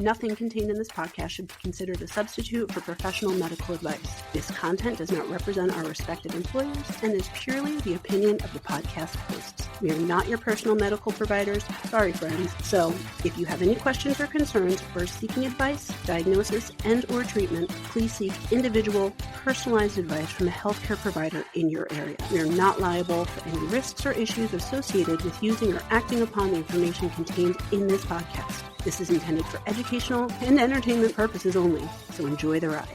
Nothing contained in this podcast should be considered a substitute for professional medical advice. This content does not represent our respective employers and is purely the opinion of the podcast hosts. We are not your personal medical providers. Sorry, friends. So, if you have any questions or concerns or are seeking advice, diagnosis, and or treatment, please seek individual, personalized advice from a healthcare provider in your area. We are not liable for any risks or issues associated with using or acting upon the information contained in this podcast. This is intended for educational and entertainment purposes only, so enjoy the ride.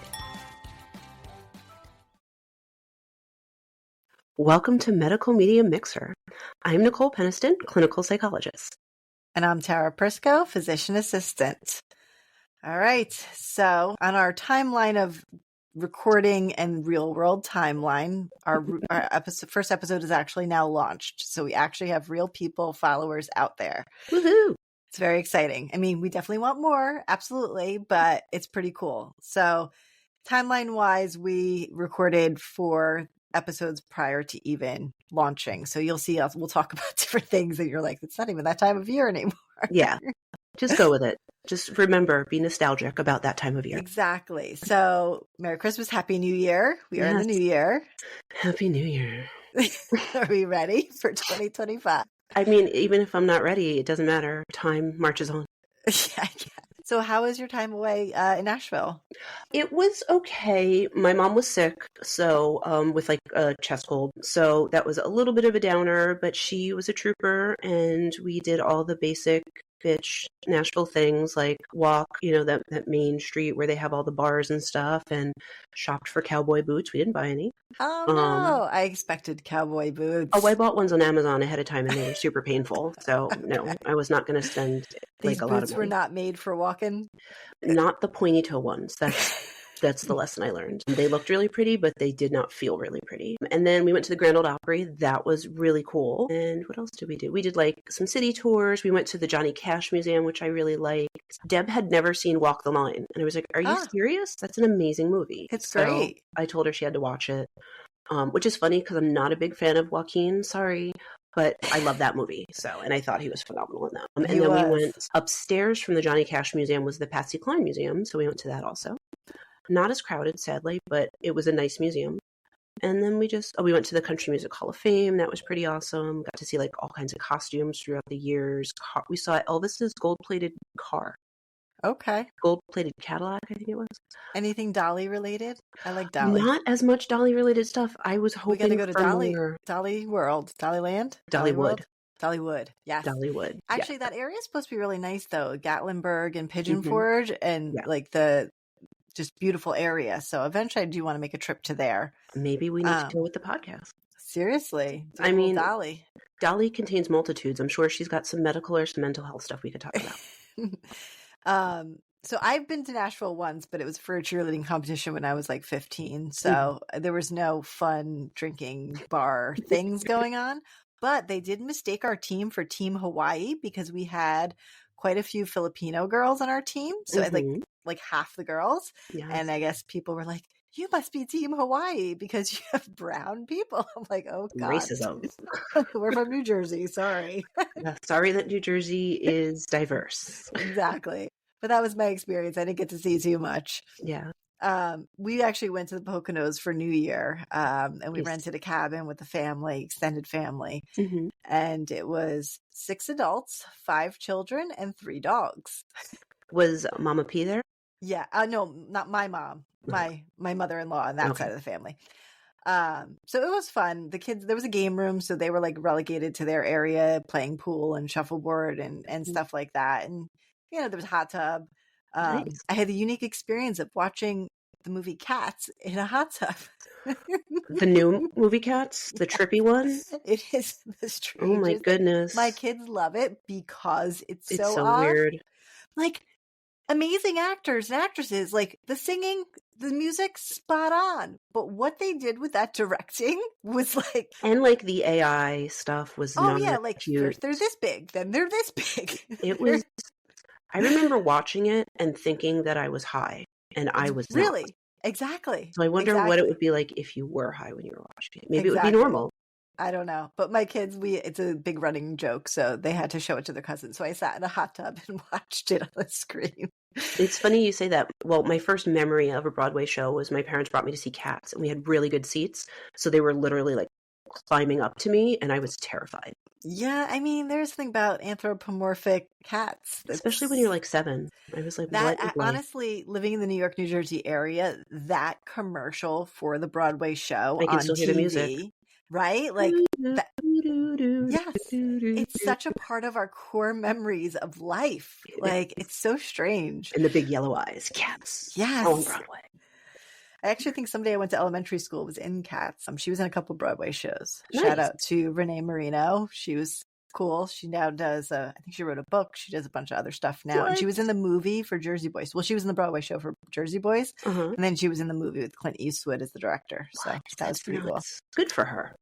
Welcome to Medical Media Mixer. I'm Nicole Peniston, clinical psychologist. And I'm Tara Prisco, physician assistant. All right, so on our timeline of recording and real world timeline, our first episode is actually now launched. So we actually have real people, followers out there. Woohoo! It's very exciting. I mean, we definitely want more, absolutely, but it's pretty cool. So timeline wise, we recorded 4 episodes prior to even launching. So you'll see us, we'll talk about different things and you're like, it's not even that time of year anymore. Yeah, just go with it. Just remember, be nostalgic about that time of year. Exactly. So Merry Christmas, Happy New Year. We are in the new year. Happy New Year. Are we ready for 2025? I mean, even if I'm not ready, it doesn't matter. Time marches on. Yeah. So how was your time away in Nashville? It was okay. My mom was sick, so with like a chest cold. So that was a little bit of a downer, but she was a trooper and we did all the basic bitch Nashville things like walk, that main street where they have all the bars and stuff, and shopped for cowboy boots. We didn't buy any. Oh no, I expected cowboy boots. Oh, I bought ones on Amazon ahead of time and they were super painful. So no, I was not going to spend These like a lot of money. These boots were not made for walking? Not the pointy toe ones. That's the lesson I learned. They looked really pretty, but they did not feel really pretty. And then we went to the Grand Ole Opry. That was really cool. And what else did we do? We did like some city tours. We went to the Johnny Cash Museum, which I really liked. Deb had never seen Walk the Line. And I was like, are you serious? That's an amazing movie. It's great. I told her she had to watch it, which is funny because I'm not a big fan of Joaquin. Sorry. But I love that movie. And I thought he was phenomenal in that. And then we went upstairs from the Johnny Cash Museum was the Patsy Cline Museum. So we went to that also. Not as crowded, sadly, but it was a nice museum. And then we went to the Country Music Hall of Fame. That was pretty awesome. Got to see like all kinds of costumes throughout the years. We saw Elvis's gold-plated car. Okay. Gold-plated Cadillac, I think it was. Anything Dolly related? I like Dolly. Not as much Dolly related stuff. I was hoping we got to go to Dolly World, Dollyland, Dollywood. Dollywood, yes. Dollywood. Actually, that area is supposed to be really nice, though. Gatlinburg and Pigeon Forge, and like the just beautiful area. So eventually I do want to make a trip to there. Maybe we need to go with the podcast. Seriously. I mean, Dolly contains multitudes. I'm sure she's got some medical or some mental health stuff we could talk about. So I've been to Nashville once, but it was for a cheerleading competition when I was like 15. So there was no fun drinking bar things going on, but they did mistake our team for Team Hawaii because we had quite a few Filipino girls on our team. So like half the girls. Yes. And I guess people were like, you must be Team Hawaii because you have brown people. I'm like, oh God. Racism. We're from New Jersey. Sorry. Sorry that New Jersey is diverse. Exactly. But that was my experience. I didn't get to see too much. Yeah. We actually went to the Poconos for New Year, and we rented a cabin with the family, extended family. And it was 6 adults, 5 children, and 3 dogs. Was Mama P there? Yeah. No, not my mom. My mother-in-law on that side of the family. So it was fun. The kids, there was a game room, so they were like relegated to their area, playing pool and shuffleboard and stuff like that. And there was a hot tub. Nice. I had the unique experience of watching the movie Cats in a hot tub. The new movie Cats, the trippy one. It is the strangest. Oh my goodness! My kids love it because it's so odd. Weird. Like amazing actors and actresses, like the singing, the music, spot on. But what they did with that directing was like, and like the AI stuff was like cute. They're this big, then they're this big. It was. I remember watching it and thinking that I was high, and I was really not. Exactly. So I wonder what it would be like if you were high when you were watching it. Maybe it would be normal. I don't know. But my kids, it's a big running joke, so they had to show it to their cousins. So I sat in a hot tub and watched it on the screen. It's funny you say that. Well, my first memory of a Broadway show was my parents brought me to see Cats, and we had really good seats. So they were literally like climbing up to me, and I was terrified. Yeah, I mean, there's something about anthropomorphic cats. Especially when you're like 7. I was like, what is life? Honestly, living in the New York, New Jersey area, that commercial for the Broadway show I can on still hear the music. TV, right? Like that. Yes, it's such a part of our core memories of life. Like it's so strange. And the big yellow eyes, Cats. Yes. On Broadway. I actually think somebody I went to elementary school was in Cats. She was in a couple of Broadway shows. Nice. Shout out to Renee Marino. She was cool. She now does, I think she wrote a book. She does a bunch of other stuff now. What? And she was in the movie for Jersey Boys. Well, she was in the Broadway show for Jersey Boys. Uh-huh. And then she was in the movie with Clint Eastwood as the director. So that was pretty cool. Good for her.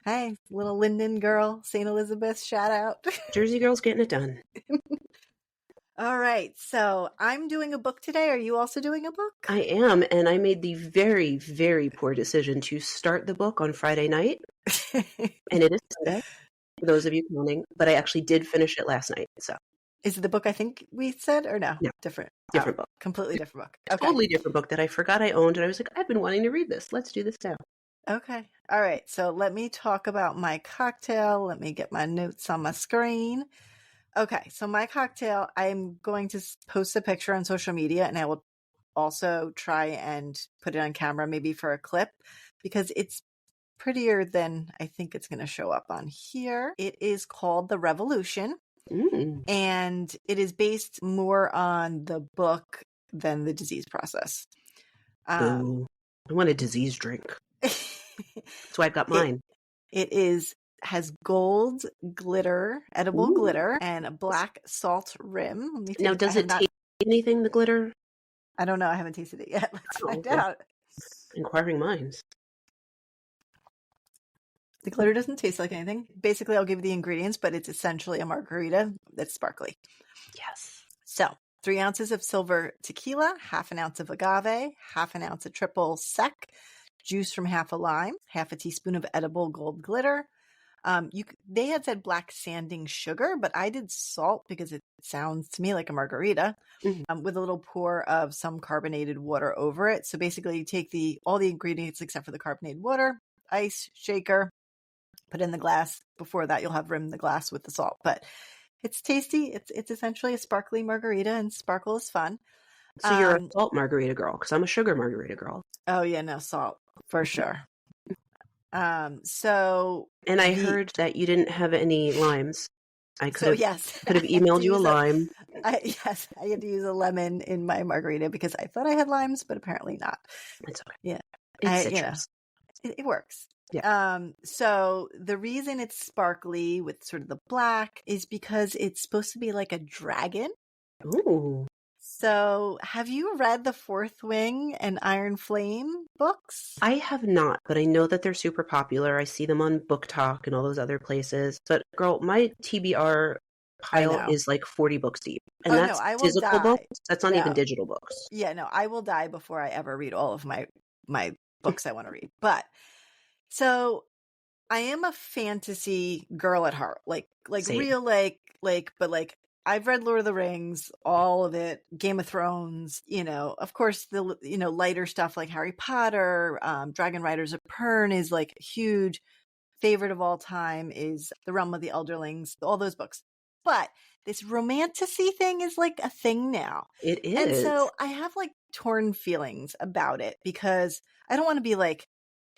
Hey, little Linden girl, St. Elizabeth, shout out. Jersey girl's getting it done. All right. So I'm doing a book today. Are you also doing a book? I am. And I made the very, very poor decision to start the book on Friday night. And it is Sunday, for those of you counting. But I actually did finish it last night. So is it the book I think we said or no? No. Different book. Completely different book. Okay. Totally different book that I forgot I owned. And I was like, I've been wanting to read this. Let's do this now. Okay. All right. So let me talk about my cocktail. Let me get my notes on my screen. Okay. So my cocktail, I'm going to post a picture on social media, and I will also try and put it on camera, maybe for a clip, because it's prettier than I think it's going to show up on here. It is called The Revolution, and it is based more on the book than the disease process. I want a disease drink. That's why I've got mine. It has gold glitter, edible glitter, and a black salt rim. Let me think. Now, does it taste anything, the glitter? I don't know. I haven't tasted it yet. Let's find out. Inquiring minds. The glitter doesn't taste like anything. Basically, I'll give you the ingredients, but it's essentially a margarita that's sparkly. Yes. So 3 ounces of silver tequila, half an ounce of agave, half an ounce of triple sec, juice from half a lime, half a teaspoon of edible gold glitter. They had said black sanding sugar, but I did salt because it sounds to me like a margarita, with a little pour of some carbonated water over it. So basically you take all the ingredients except for the carbonated water, ice, shaker, put in the glass. Before that, you'll have rimmed the glass with the salt, but it's tasty. It's essentially a sparkly margarita, and sparkle is fun. So you're a salt margarita girl, because I'm a sugar margarita girl. Oh yeah, no, salt for sure. And I heard that you didn't have any limes. I could have emailed you a lime. I had to use a lemon in my margarita because I thought I had limes, but apparently not. It's okay. Yeah, it's citrus. It works. Yeah. So the reason it's sparkly with sort of the black is because it's supposed to be like a dragon. Ooh. So have you read the Fourth Wing and Iron Flame books? I have not, but I know that they're super popular. I see them on Book Talk and all those other places. But girl, my TBR pile is like 40 books deep. And that's physical books. That's not even digital books. Yeah, no, I will die before I ever read all of my books I want to read. But so I am a fantasy girl at heart. Like Same. Real but like I've read Lord of the Rings, all of it, Game of Thrones, of course, the, lighter stuff like Harry Potter, Dragon Riders of Pern is like a huge favorite of all time, is The Realm of the Elderlings, all those books. But this romantasy thing is like a thing now. It is. And so I have like torn feelings about it because I don't want to be like,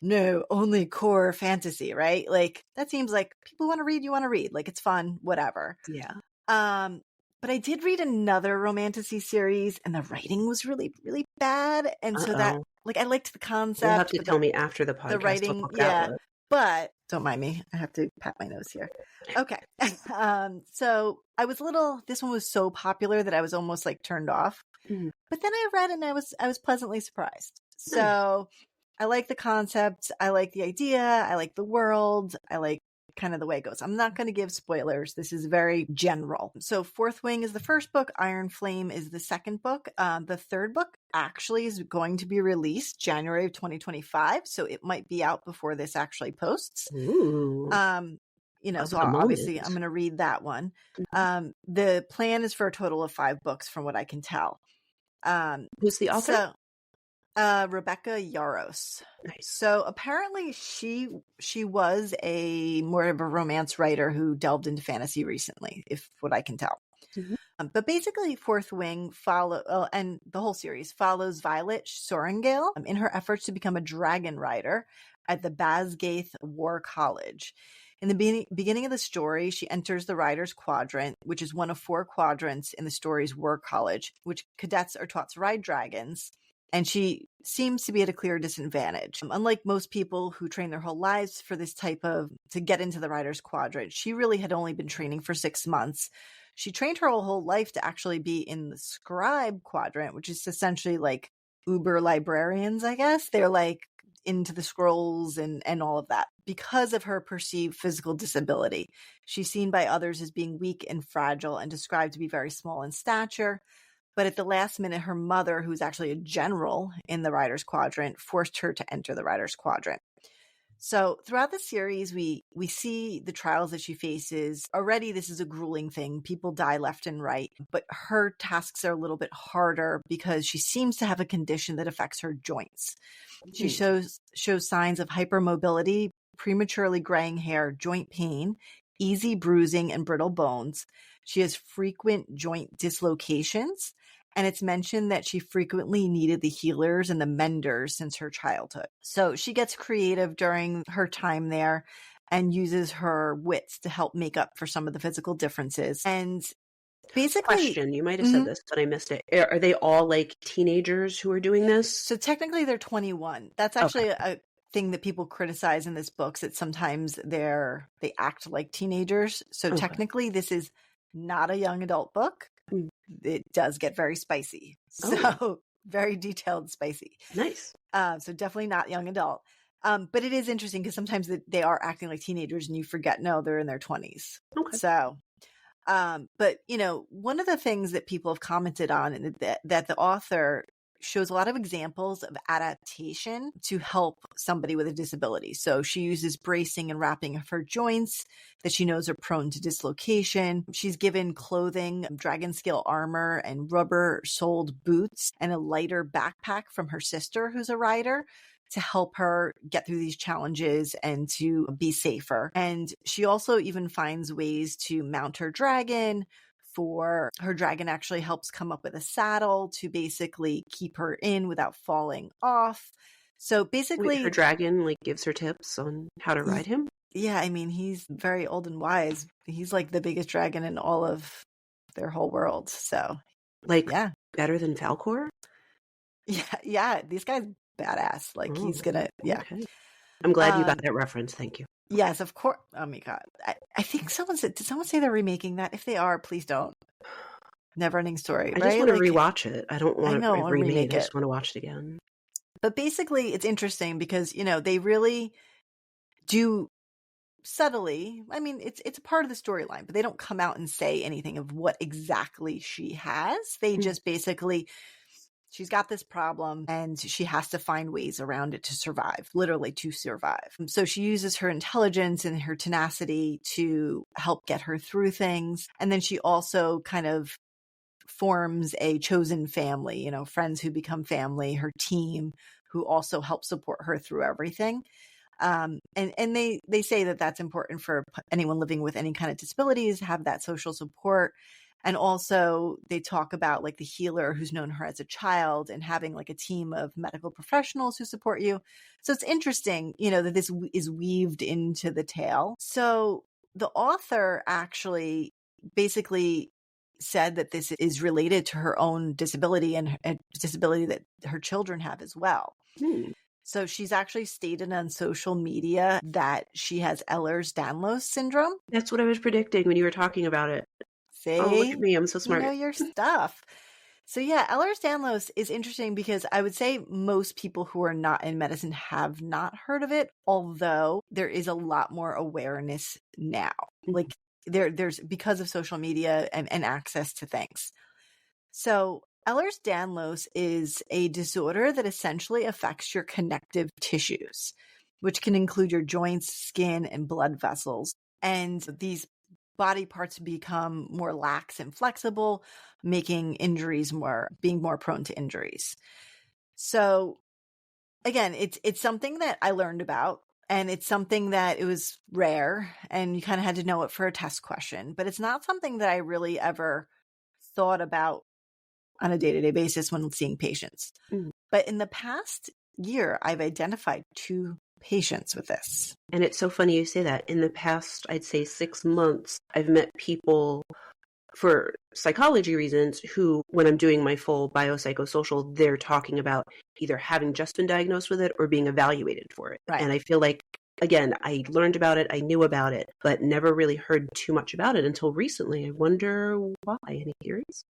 no, only core fantasy, right? Like that seems like people want to read, you want to read. Like it's fun, whatever. Yeah. But I did read another romantasy series and the writing was really, really bad. And so that, like, I liked the concept. You'll have to tell me after the podcast. The writing, but don't mind me. I have to pat my nose here. Okay. So I was this one was so popular that I was almost like turned off. Mm-hmm. But then I read and I was pleasantly surprised. So I like the concept. I like the idea. I like the world. I like kind of the way it goes. I'm not going to give spoilers. This is very general. So Fourth Wing is the first book. Iron Flame is the second book. The third book actually is going to be released January of 2025. So it might be out before this actually posts. Ooh. So obviously I'm going to read that one. The plan is for a total of 5 books from what I can tell. Who's the author? So Rebecca Yarros. Nice. So apparently she was a more of a romance writer who delved into fantasy recently, if what I can tell. Mhm. But basically, Fourth Wing and the whole series follows Violet Sorrengail in her efforts to become a dragon rider at the Basgaith War College. In the beginning of the story, she enters the Rider's Quadrant, which is one of 4 quadrants in the story's War College, which cadets are taught to ride dragons. And she seems to be at a clear disadvantage. Unlike most people who train their whole lives for this to get into the Rider's Quadrant, she really had only been training for 6 months. She trained her whole life to actually be in the Scribe Quadrant, which is essentially like Uber librarians, I guess. They're like into the scrolls and all of that. Because of her perceived physical disability, she's seen by others as being weak and fragile and described to be very small in stature. But at the last minute, her mother, who's actually a general in the Rider's Quadrant, forced her to enter the Rider's Quadrant. So throughout the series, we see the trials that she faces. Already, this is a grueling thing. People die left and right, but her tasks are a little bit harder because she seems to have a condition that affects her joints. She shows signs of hypermobility, prematurely graying hair, joint pain, easy bruising, and brittle bones. She has frequent joint dislocations, and it's mentioned that she frequently needed the healers and the menders since her childhood. So she gets creative during her time there and uses her wits to help make up for some of the physical differences. And basically, Question, you might have said this, but I missed it. Are they all like teenagers who are doing this? So technically they're 21. That's actually a thing that people criticize in this book, that sometimes they act like teenagers. So technically this is not a young adult book. It does get very spicy. So very detailed and spicy. Nice. So definitely not young adult. But it is interesting because sometimes they are acting like teenagers and you forget, no, they're in their 20s. Okay. So, but one of the things that people have commented on and that the author shows a lot of examples of adaptation to help somebody with a disability. So she uses bracing and wrapping of her joints that she knows are prone to dislocation. She's given clothing, dragon scale armor, and rubber-soled boots, and a lighter backpack from her sister, who's a rider, to help her get through these challenges and to be safer. And she also even finds ways to mount her dragon. For her dragon actually helps come up with a saddle to basically keep her in without falling off. So basically, her dragon like gives her tips on how to ride him. Yeah, I mean, he's very old and wise. He's like the biggest dragon in all of their whole world. So better than Falcor? Yeah, this guy's badass. Like he's gonna Okay. I'm glad you got that reference. Thank you. Yes, of course. Oh my god. I think did someone say they're remaking that? If they are, please don't. Never-ending Story. I just want to rewatch it. I don't want to remake it. I just want to watch it again. But basically, it's interesting because, they really do subtly. I mean, it's a part of the storyline, but they don't come out and say anything of what exactly she has. They just basically, she's got this problem and she has to find ways around it to survive, literally to survive. So she uses her intelligence and her tenacity to help get her through things. And then she also kind of forms a chosen family, friends who become family, her team, who also help support her through everything. And they say that that's important for anyone living with any kind of disabilities, have that social support. And also they talk about like the healer who's known her as a child and having like a team of medical professionals who support you. So it's interesting, that this is weaved into the tale. So the author actually basically said that this is related to her own disability and a disability that her children have as well. So she's actually stated on social media that she has Ehlers-Danlos syndrome. That's what I was predicting when you were talking about it. See? Oh, look at me. I'm so smart. You know your stuff. So yeah, Ehlers-Danlos is interesting because I would say most people who are not in medicine have not heard of it, although there is a lot more awareness now. Like there's because of social media and access to things. So Ehlers-Danlos is a disorder that essentially affects your connective tissues, which can include your joints, skin, and blood vessels. And these body parts become more lax and flexible, making being more prone to injuries. So again, it's something that I learned about, and it's something that it was rare and you kind of had to know it for a test question, but it's not something that I really ever thought about on a day-to-day basis when seeing patients. Mm. But in the past year, I've identified 2 patients with this. And it's so funny you say that. In the past, I'd say 6 months, I've met people for psychology reasons who, when I'm doing my full biopsychosocial, they're talking about either having just been diagnosed with it or being evaluated for it. Right. And I feel like, again, I learned about it, I knew about it, but never really heard too much about it until recently. I wonder why. Any theories?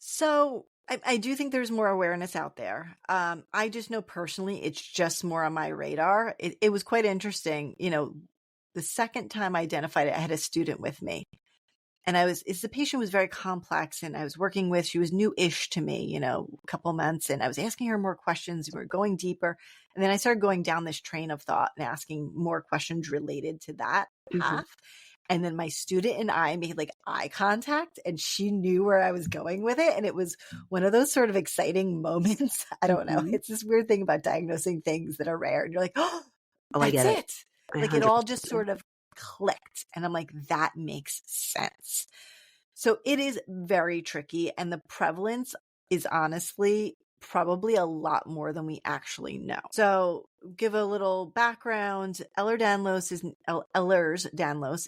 So I do think there's more awareness out there. I just know personally, it's just more on my radar. It was quite interesting. The second time I identified it, I had a student with me. And the patient was very complex, and I was working with, she was new-ish to me, a couple months, and I was asking her more questions. We were going deeper. And then I started going down this train of thought and asking more questions related to that path. And then my student and I made like eye contact, and she knew where I was going with it. And it was one of those sort of exciting moments. I don't know. It's this weird thing about diagnosing things that are rare. And you're like, oh, I get that's it. Like it all just sort of clicked. And I'm like, that makes sense. So it is very tricky. And the prevalence is honestly probably a lot more than we actually know. So give a little background. Ehlers-Danlos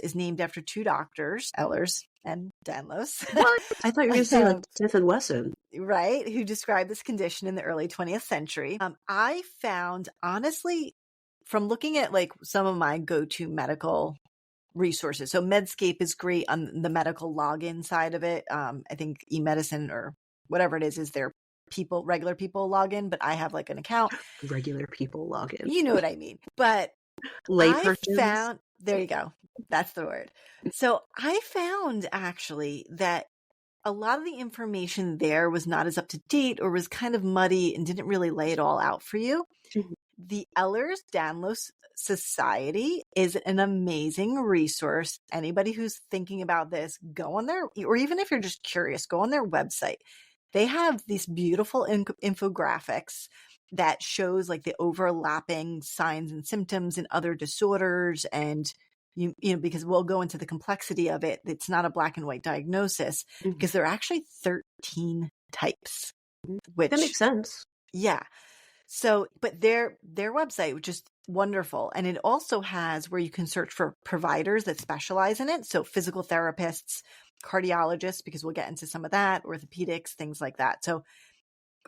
is named after 2 doctors, Ehlers and Danlos. What? I thought you were going to say like Smith and Wesson. Right. Who described this condition in the early 20th century. I found, honestly, from looking at like some of my go-to medical resources. So Medscape is great on the medical login side of it. I think eMedicine or whatever it is their regular people login, but I have like an account. Regular people login. You know what I mean. But I found, there you go. That's the word. So I found actually that a lot of the information there was not as up to date or was kind of muddy and didn't really lay it all out for you. The Ehlers-Danlos Society is an amazing resource. Anybody who's thinking about this, go on there, or even if you're just curious, go on their website. They have these beautiful infographics that shows like the overlapping signs and symptoms in other disorders. And, because we'll go into the complexity of it. It's not a black and white diagnosis because there are actually 13 types. Which, that makes sense. Yeah. So, but their website, which is wonderful. And it also has where you can search for providers that specialize in it. So physical therapists, cardiologists, because we'll get into some of that, orthopedics, things like that. So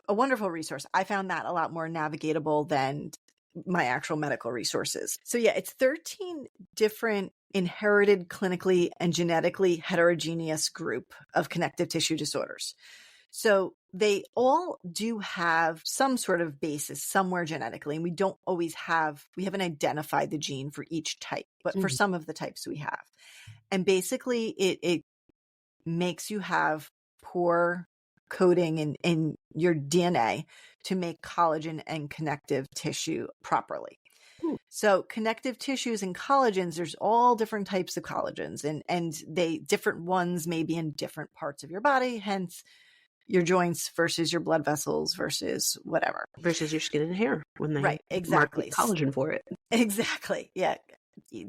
a wonderful resource. I found that a lot more navigatable than my actual medical resources. So yeah, it's 13 different inherited clinically and genetically heterogeneous group of connective tissue disorders. So they all do have some sort of basis somewhere genetically, and we haven't identified the gene for each type, but for some of the types we have. And basically it makes you have poor coding in your DNA to make collagen and connective tissue properly. So connective tissues and collagens, there's all different types of collagens, and different ones may be in different parts of your body, hence your joints versus your blood vessels versus whatever. Versus your skin and hair when they exactly. market collagen for it. Exactly. Yeah.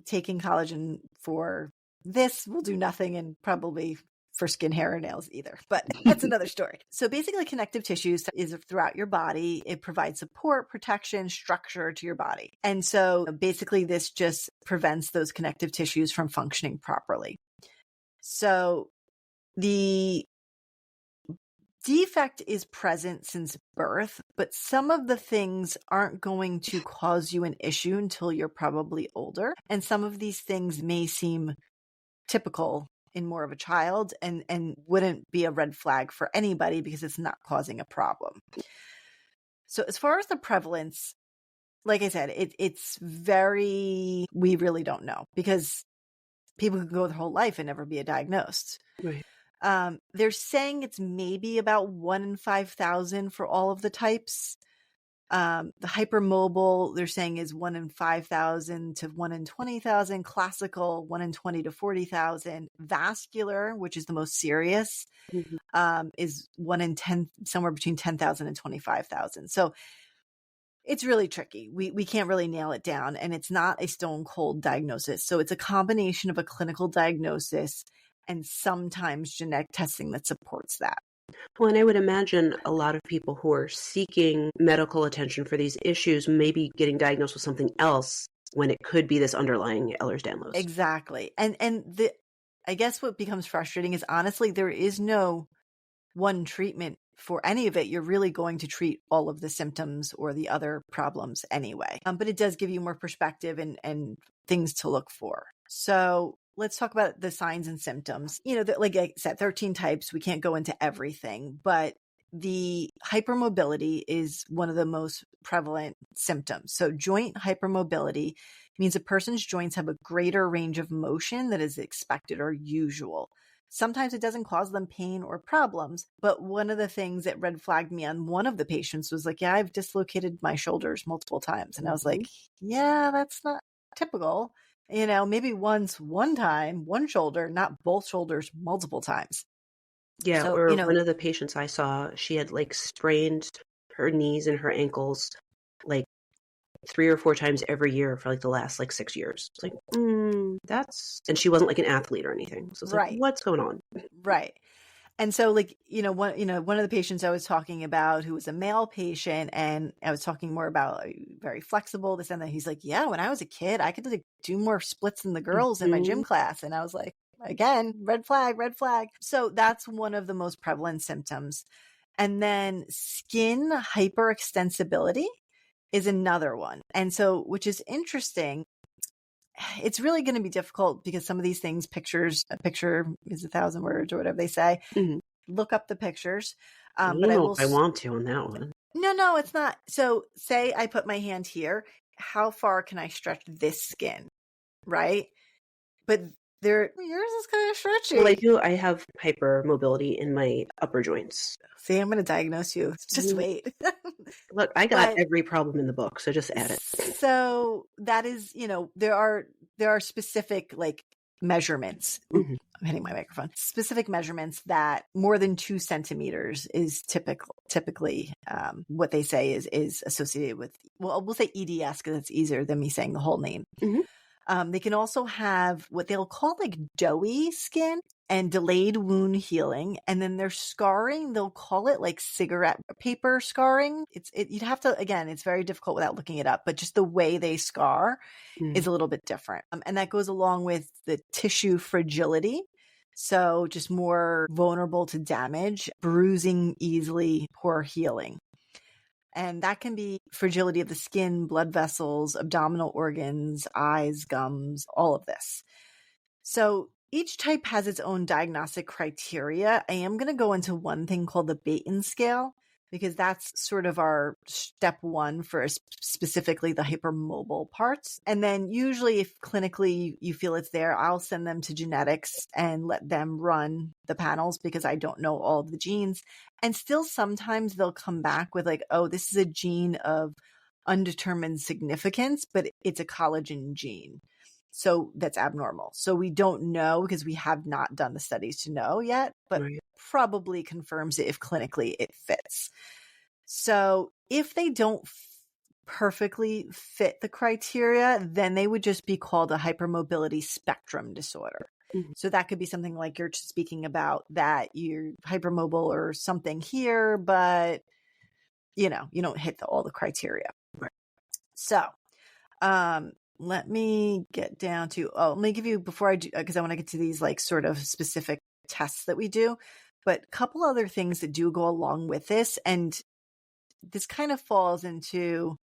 Taking collagen for this will do nothing, and probably for skin, hair, or nails either. But that's another story. So basically connective tissues is throughout your body. It provides support, protection, structure to your body. And so basically this just prevents those connective tissues from functioning properly. So the defect is present since birth, but some of the things aren't going to cause you an issue until you're probably older. And some of these things may seem typical in more of a child and wouldn't be a red flag for anybody because it's not causing a problem. So as far as the prevalence, like I said, we really don't know because people can go their whole life and never be diagnosed. Right. They're saying it's maybe about 1 in 5,000 for all of the types. The hypermobile, they're saying, is 1 in 5,000 to 1 in 20,000. Classical, 1 in 20 to 40,000. Vascular, which is the most serious, is 1 in 10, somewhere between 10,000 and 25,000. So it's really tricky. We can't really nail it down, and it's not a stone cold diagnosis. So it's a combination of a clinical diagnosis and sometimes genetic testing that supports that. Well, and I would imagine a lot of people who are seeking medical attention for these issues may be getting diagnosed with something else when it could be this underlying Ehlers-Danlos. Exactly. And I guess what becomes frustrating is, honestly, there is no one treatment for any of it. You're really going to treat all of the symptoms or the other problems anyway. But it does give you more perspective and things to look for. So let's talk about the signs and symptoms. Like I said, 13 types. We can't go into everything, but the hypermobility is one of the most prevalent symptoms. So joint hypermobility means a person's joints have a greater range of motion that is expected or usual. Sometimes it doesn't cause them pain or problems, but one of the things that red flagged me on one of the patients was like, yeah, I've dislocated my shoulders multiple times. And I was like, yeah, that's not typical. Maybe one time, one shoulder, not both shoulders multiple times. Yeah, So, or one of the patients I saw, she had like sprained her knees and her ankles like 3 or 4 times every year for like the last like 6 years. It's like, and she wasn't like an athlete or anything. So it's like, what's going on? Right. And so like, one of the patients I was talking about who was a male patient, and I was talking more about very flexible, this and that. He's like, yeah, when I was a kid, I could like do more splits than the girls in my gym class. And I was like, again, red flag, red flag. So that's one of the most prevalent symptoms. And then skin hyperextensibility is another one. And so, which is interesting. It's really going to be difficult because some of these things, a picture is 1,000 words or whatever they say. Look up the pictures. I don't know if I want to on that one. No, it's not. So say I put my hand here. How far can I stretch this skin? Right. But yours is kind of stretchy. Well, I have hypermobility in my upper joints. See, I'm going to diagnose you. Just wait. Look, I got every problem in the book, so just add it. So that is, there are specific like measurements. I'm hitting my microphone. Specific measurements that more than 2 centimeters is typically what they say is associated with. Well, we'll say EDS because it's easier than me saying the whole name. They can also have what they'll call like doughy skin and delayed wound healing. And then their scarring, they'll call it like cigarette paper scarring. You'd have to, again, it's very difficult without looking it up, but just the way they scar is a little bit different. And that goes along with the tissue fragility. So just more vulnerable to damage, bruising easily, poor healing. And that can be fragility of the skin, blood vessels, abdominal organs, eyes, gums, all of this. So each type has its own diagnostic criteria. I am going to go into one thing called the Baton scale, because that's sort of our step one for specifically the hypermobile parts. And then usually if clinically you feel it's there, I'll send them to genetics and let them run the panels because I don't know all of the genes. And still sometimes they'll come back with like, oh, this is a gene of undetermined significance, but it's a collagen gene. So that's abnormal. So we don't know because we have not done the studies to know yet, but probably confirms it if clinically it fits. So if they don't perfectly fit the criteria, then they would just be called a hypermobility spectrum disorder. So that could be something like you're speaking about, that you're hypermobile or something here, but you don't hit all the criteria. So, let me get down to, let me give you, before I do, because I want to get to these like sort of specific tests that we do, but a couple other things that do go along with this. And this kind of falls into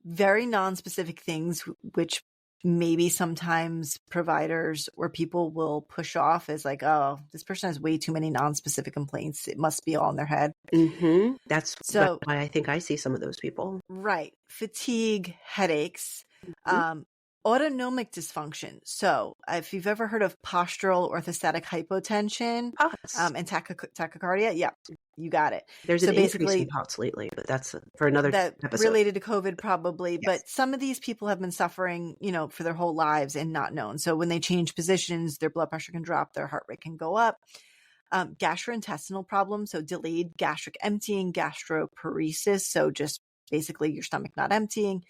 very non-specific things, which maybe sometimes providers or people will push off as like, oh, this person has way too many non-specific complaints. It must be all in their head. That's why I think I see some of those people. Right. Fatigue, headaches, autonomic dysfunction. So if you've ever heard of postural orthostatic hypotension and tachycardia, You got it. There's So an increase in basically, POTS lately, but that's for another that episode. related to COVID probably, Yes. but some of these people have been suffering, for their whole lives and not known. So when they change positions, their blood pressure can drop, their heart rate can go up. Gastrointestinal problems, so delayed gastric emptying, gastroparesis, so just basically your stomach not emptying.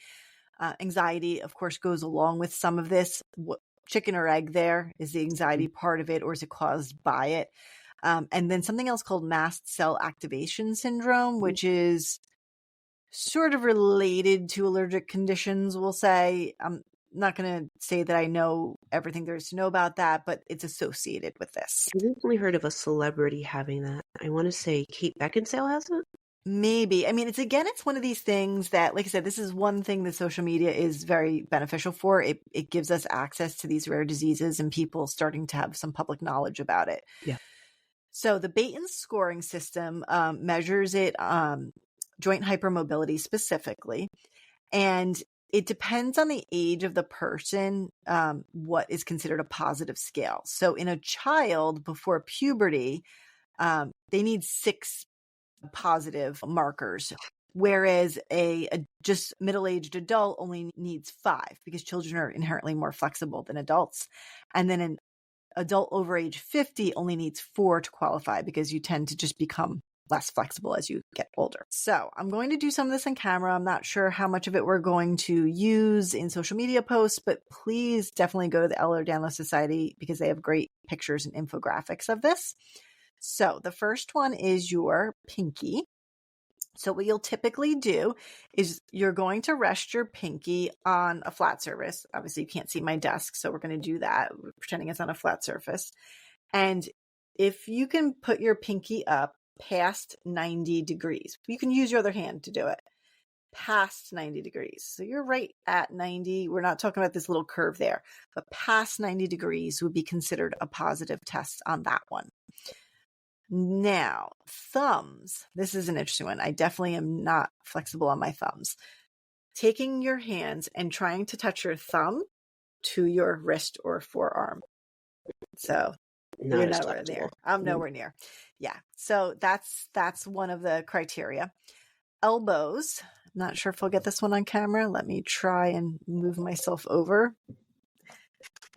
Anxiety, of course, goes along with some of this. Chicken or egg there? Is the anxiety part of it, or is it caused by it? And then something else called mast cell activation syndrome, which is sort of related to allergic conditions, we'll say. I'm not going to say that I know everything there is to know about that, but it's associated with this. I recently heard of a celebrity having that. I want to say Kate Beckinsale has it. Maybe. I mean, it's one of these things that, like I said, this is one thing that social media is very beneficial for. It gives us access to these rare diseases and people starting to have some public knowledge about it. Yeah. So the Baton scoring system measures it, joint hypermobility specifically, and it depends on the age of the person, what is considered a positive scale. So in a child before puberty, they need 6 positive markers, whereas a just middle-aged adult only needs 5 because children are inherently more flexible than adults. And then an adult over age 50 only needs 4 to qualify because you tend to just become less flexible as you get older. So I'm going to do some of this on camera. I'm not sure how much of it we're going to use in social media posts, but please definitely go to the Ehlers-Danlos Society because they have great pictures and infographics of this. So the first one is your pinky. So what you'll typically do is you're going to rest your pinky on a flat surface. Obviously, you can't see my desk, so we're going to do that, we're pretending it's on a flat surface. And if you can put your pinky up past 90 degrees, you can use your other hand to do it, past 90 degrees. So you're right at 90. We're not talking about this little curve there, but past 90 degrees would be considered a positive test on that one. Now, thumbs. This is an interesting one. I definitely am not flexible on my thumbs. Taking your hands and trying to touch your thumb to your wrist or forearm. So you're nowhere near. I'm nowhere near. Yeah. So that's one of the criteria. Elbows. Not sure if I'll get this one on camera. Let me try and move myself over.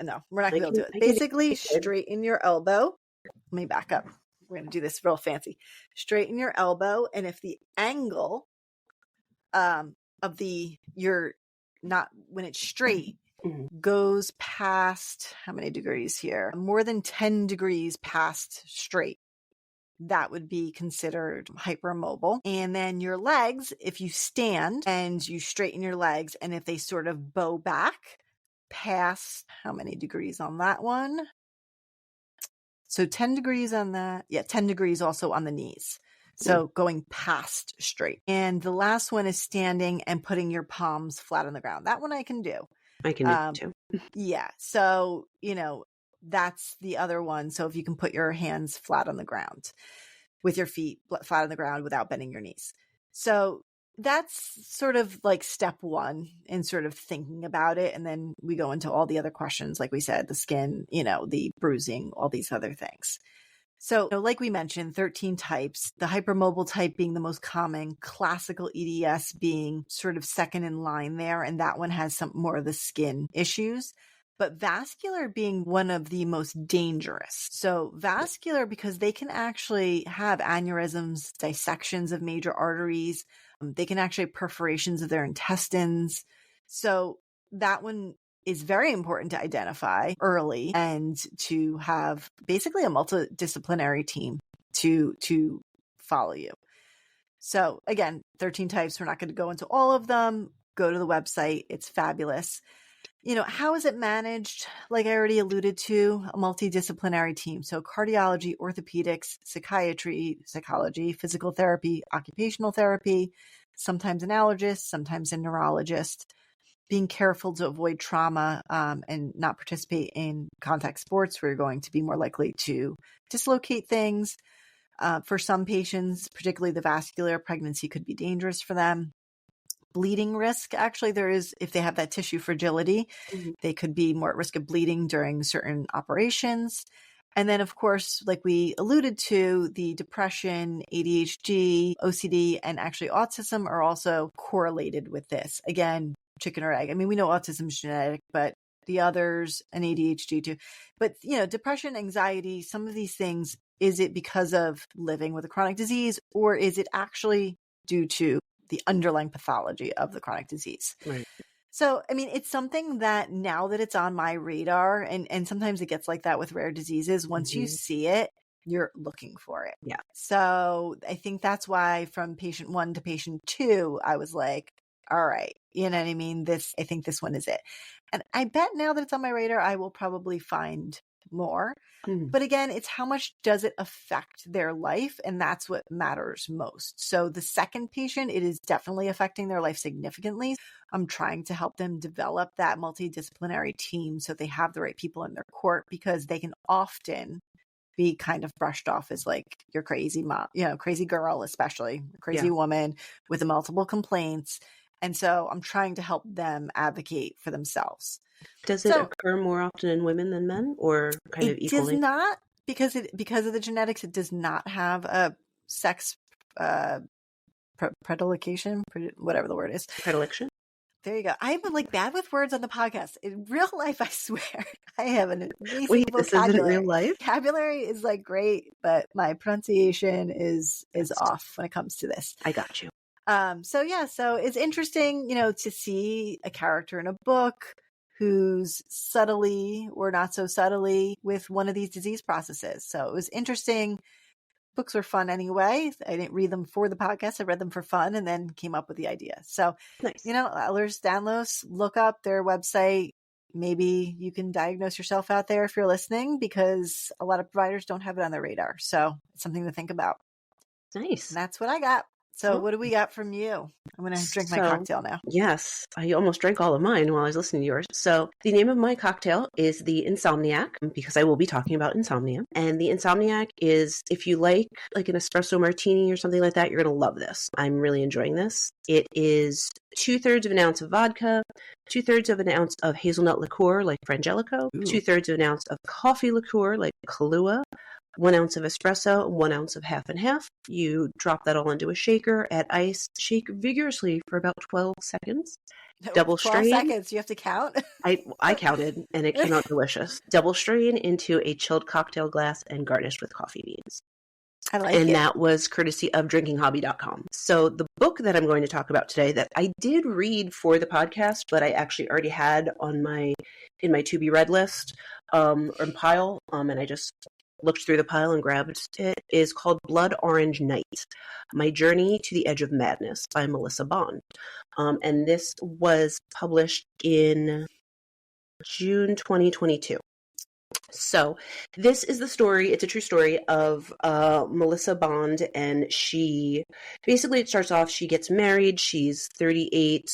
No, we're not going to be able to do it. Basically, straighten your elbow. Let me back up. We're going to do this real fancy. Straighten your elbow. And if the angle when it's straight, goes past, how many degrees here? More than 10 degrees past straight, that would be considered hypermobile. And then your legs, if you stand and you straighten your legs, and if they sort of bow back past, how many degrees on that one? So 10 degrees on that. Yeah, 10 degrees also on the knees. So going past straight. And the last one is standing and putting your palms flat on the ground. That one I can do. I can do too. Yeah. So, that's the other one. So if you can put your hands flat on the ground with your feet flat on the ground without bending your knees. So that's sort of like step 1 in sort of thinking about it. And then we go into all the other questions, like we said, the skin, the bruising, all these other things. So like we mentioned, 13 types, the hypermobile type being the most common, classical EDS being sort of second in line there. And that one has some more of the skin issues, but vascular being one of the most dangerous. So vascular, because they can actually have aneurysms, dissections of major arteries. They can actually have perforations of their intestines. So that one is very important to identify early and to have basically a multidisciplinary team to follow you. So again, 13 types. We're not going to go into all of them. Go to the website. It's fabulous. How is it managed? Like I already alluded to, a multidisciplinary team. So cardiology, orthopedics, psychiatry, psychology, physical therapy, occupational therapy, sometimes an allergist, sometimes a neurologist. Being careful to avoid trauma and not participate in contact sports where you're going to be more likely to dislocate things. For some patients, particularly the vascular, pregnancy could be dangerous for them. Bleeding risk, actually, there is, if they have that tissue fragility, they could be more at risk of bleeding during certain operations. And then, of course, like we alluded to, the depression, ADHD, OCD, and actually autism are also correlated with this. Again, chicken or egg. I mean, we know autism is genetic, but the others, and ADHD too. But, depression, anxiety, some of these things, is it because of living with a chronic disease, or is it actually due to the underlying pathology of the chronic disease? Right. So, I mean, it's something that now that it's on my radar, and sometimes it gets like that with rare diseases, once you see it, you're looking for it. Yeah. So I think that's why from patient 1 to patient 2, I was like, all right, you know what I mean? I think this one is it. And I bet now that it's on my radar, I will probably find more. But again, it's how much does it affect their life? And that's what matters most. So the second patient, it is definitely affecting their life significantly. I'm trying to help them develop that multidisciplinary team so they have the right people in their court, because they can often be kind of brushed off as like your crazy mom, crazy girl, especially crazy woman with multiple complaints. And so I'm trying to help them advocate for themselves. Does it occur more often in women than men, or kind of equally? It does not, because of the genetics. It does not have a sex predilection, whatever the word is. Predilection? There you go. I'm like bad with words on the podcast. In real life, I swear, I have an amazing Wait, this vocabulary. isn't real life? Vocabulary is like great, but my pronunciation is off when it comes to this. I got you. So it's interesting, to see a character in a book who's subtly or not so subtly with one of these disease processes. So it was interesting. Books were fun anyway. I didn't read them for the podcast. I read them for fun and then came up with the idea. So, nice. Ehlers-Danlos, look up their website. Maybe you can diagnose yourself out there if you're listening, because a lot of providers don't have it on their radar. So it's something to think about. Nice. And that's what I got. So what do we got from you? I'm going to drink my cocktail now. Yes, I almost drank all of mine while I was listening to yours. So the name of my cocktail is the Insomniac, because I will be talking about insomnia. And the Insomniac is, if you like an espresso martini or something like that, you're going to love this. I'm really enjoying this. It is 2/3 of an ounce of vodka, 2/3 of an ounce of hazelnut liqueur like Frangelico, 2/3 of an ounce of coffee liqueur like Kahlua, 1 ounce of espresso, 1 ounce of half and half. You drop that all into a shaker, add ice, shake vigorously for about 12 seconds. Double 12 strain. seconds. You have to count? I counted, and it came out delicious. Double strain into a chilled cocktail glass and garnished with coffee beans. I like it. And that was courtesy of drinkinghobby.com. So the book that I'm going to talk about today, that I did read for the podcast, but I actually already had in my to be read list or pile, and I just looked through the pile and grabbed it, is called Blood Orange Night, My Journey to the Edge of Madness by Melissa Bond. And this was published in June 2022. So this is the story, it's a true story of Melissa Bond, and it starts off, she gets married, she's 38,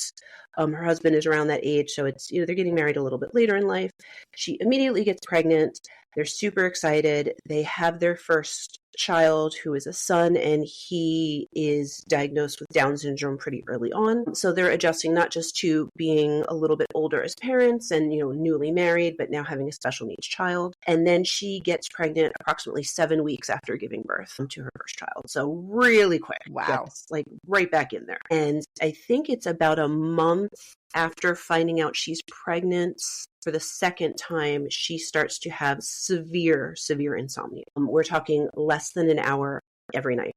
her husband is around that age, so it's, they're getting married a little bit later in life. She immediately gets pregnant, they're super excited, they have their first child, who is a son, and he is diagnosed with Down syndrome pretty early on. So they're adjusting not just to being a little bit older as parents and, newly married, but now having a special needs child. And then she gets pregnant approximately 7 weeks after giving birth to her first child. So really quick. Wow. Gets, right back in there. And I think it's about a month after finding out she's pregnant for the second time, she starts to have severe insomnia. We're talking less than an hour every night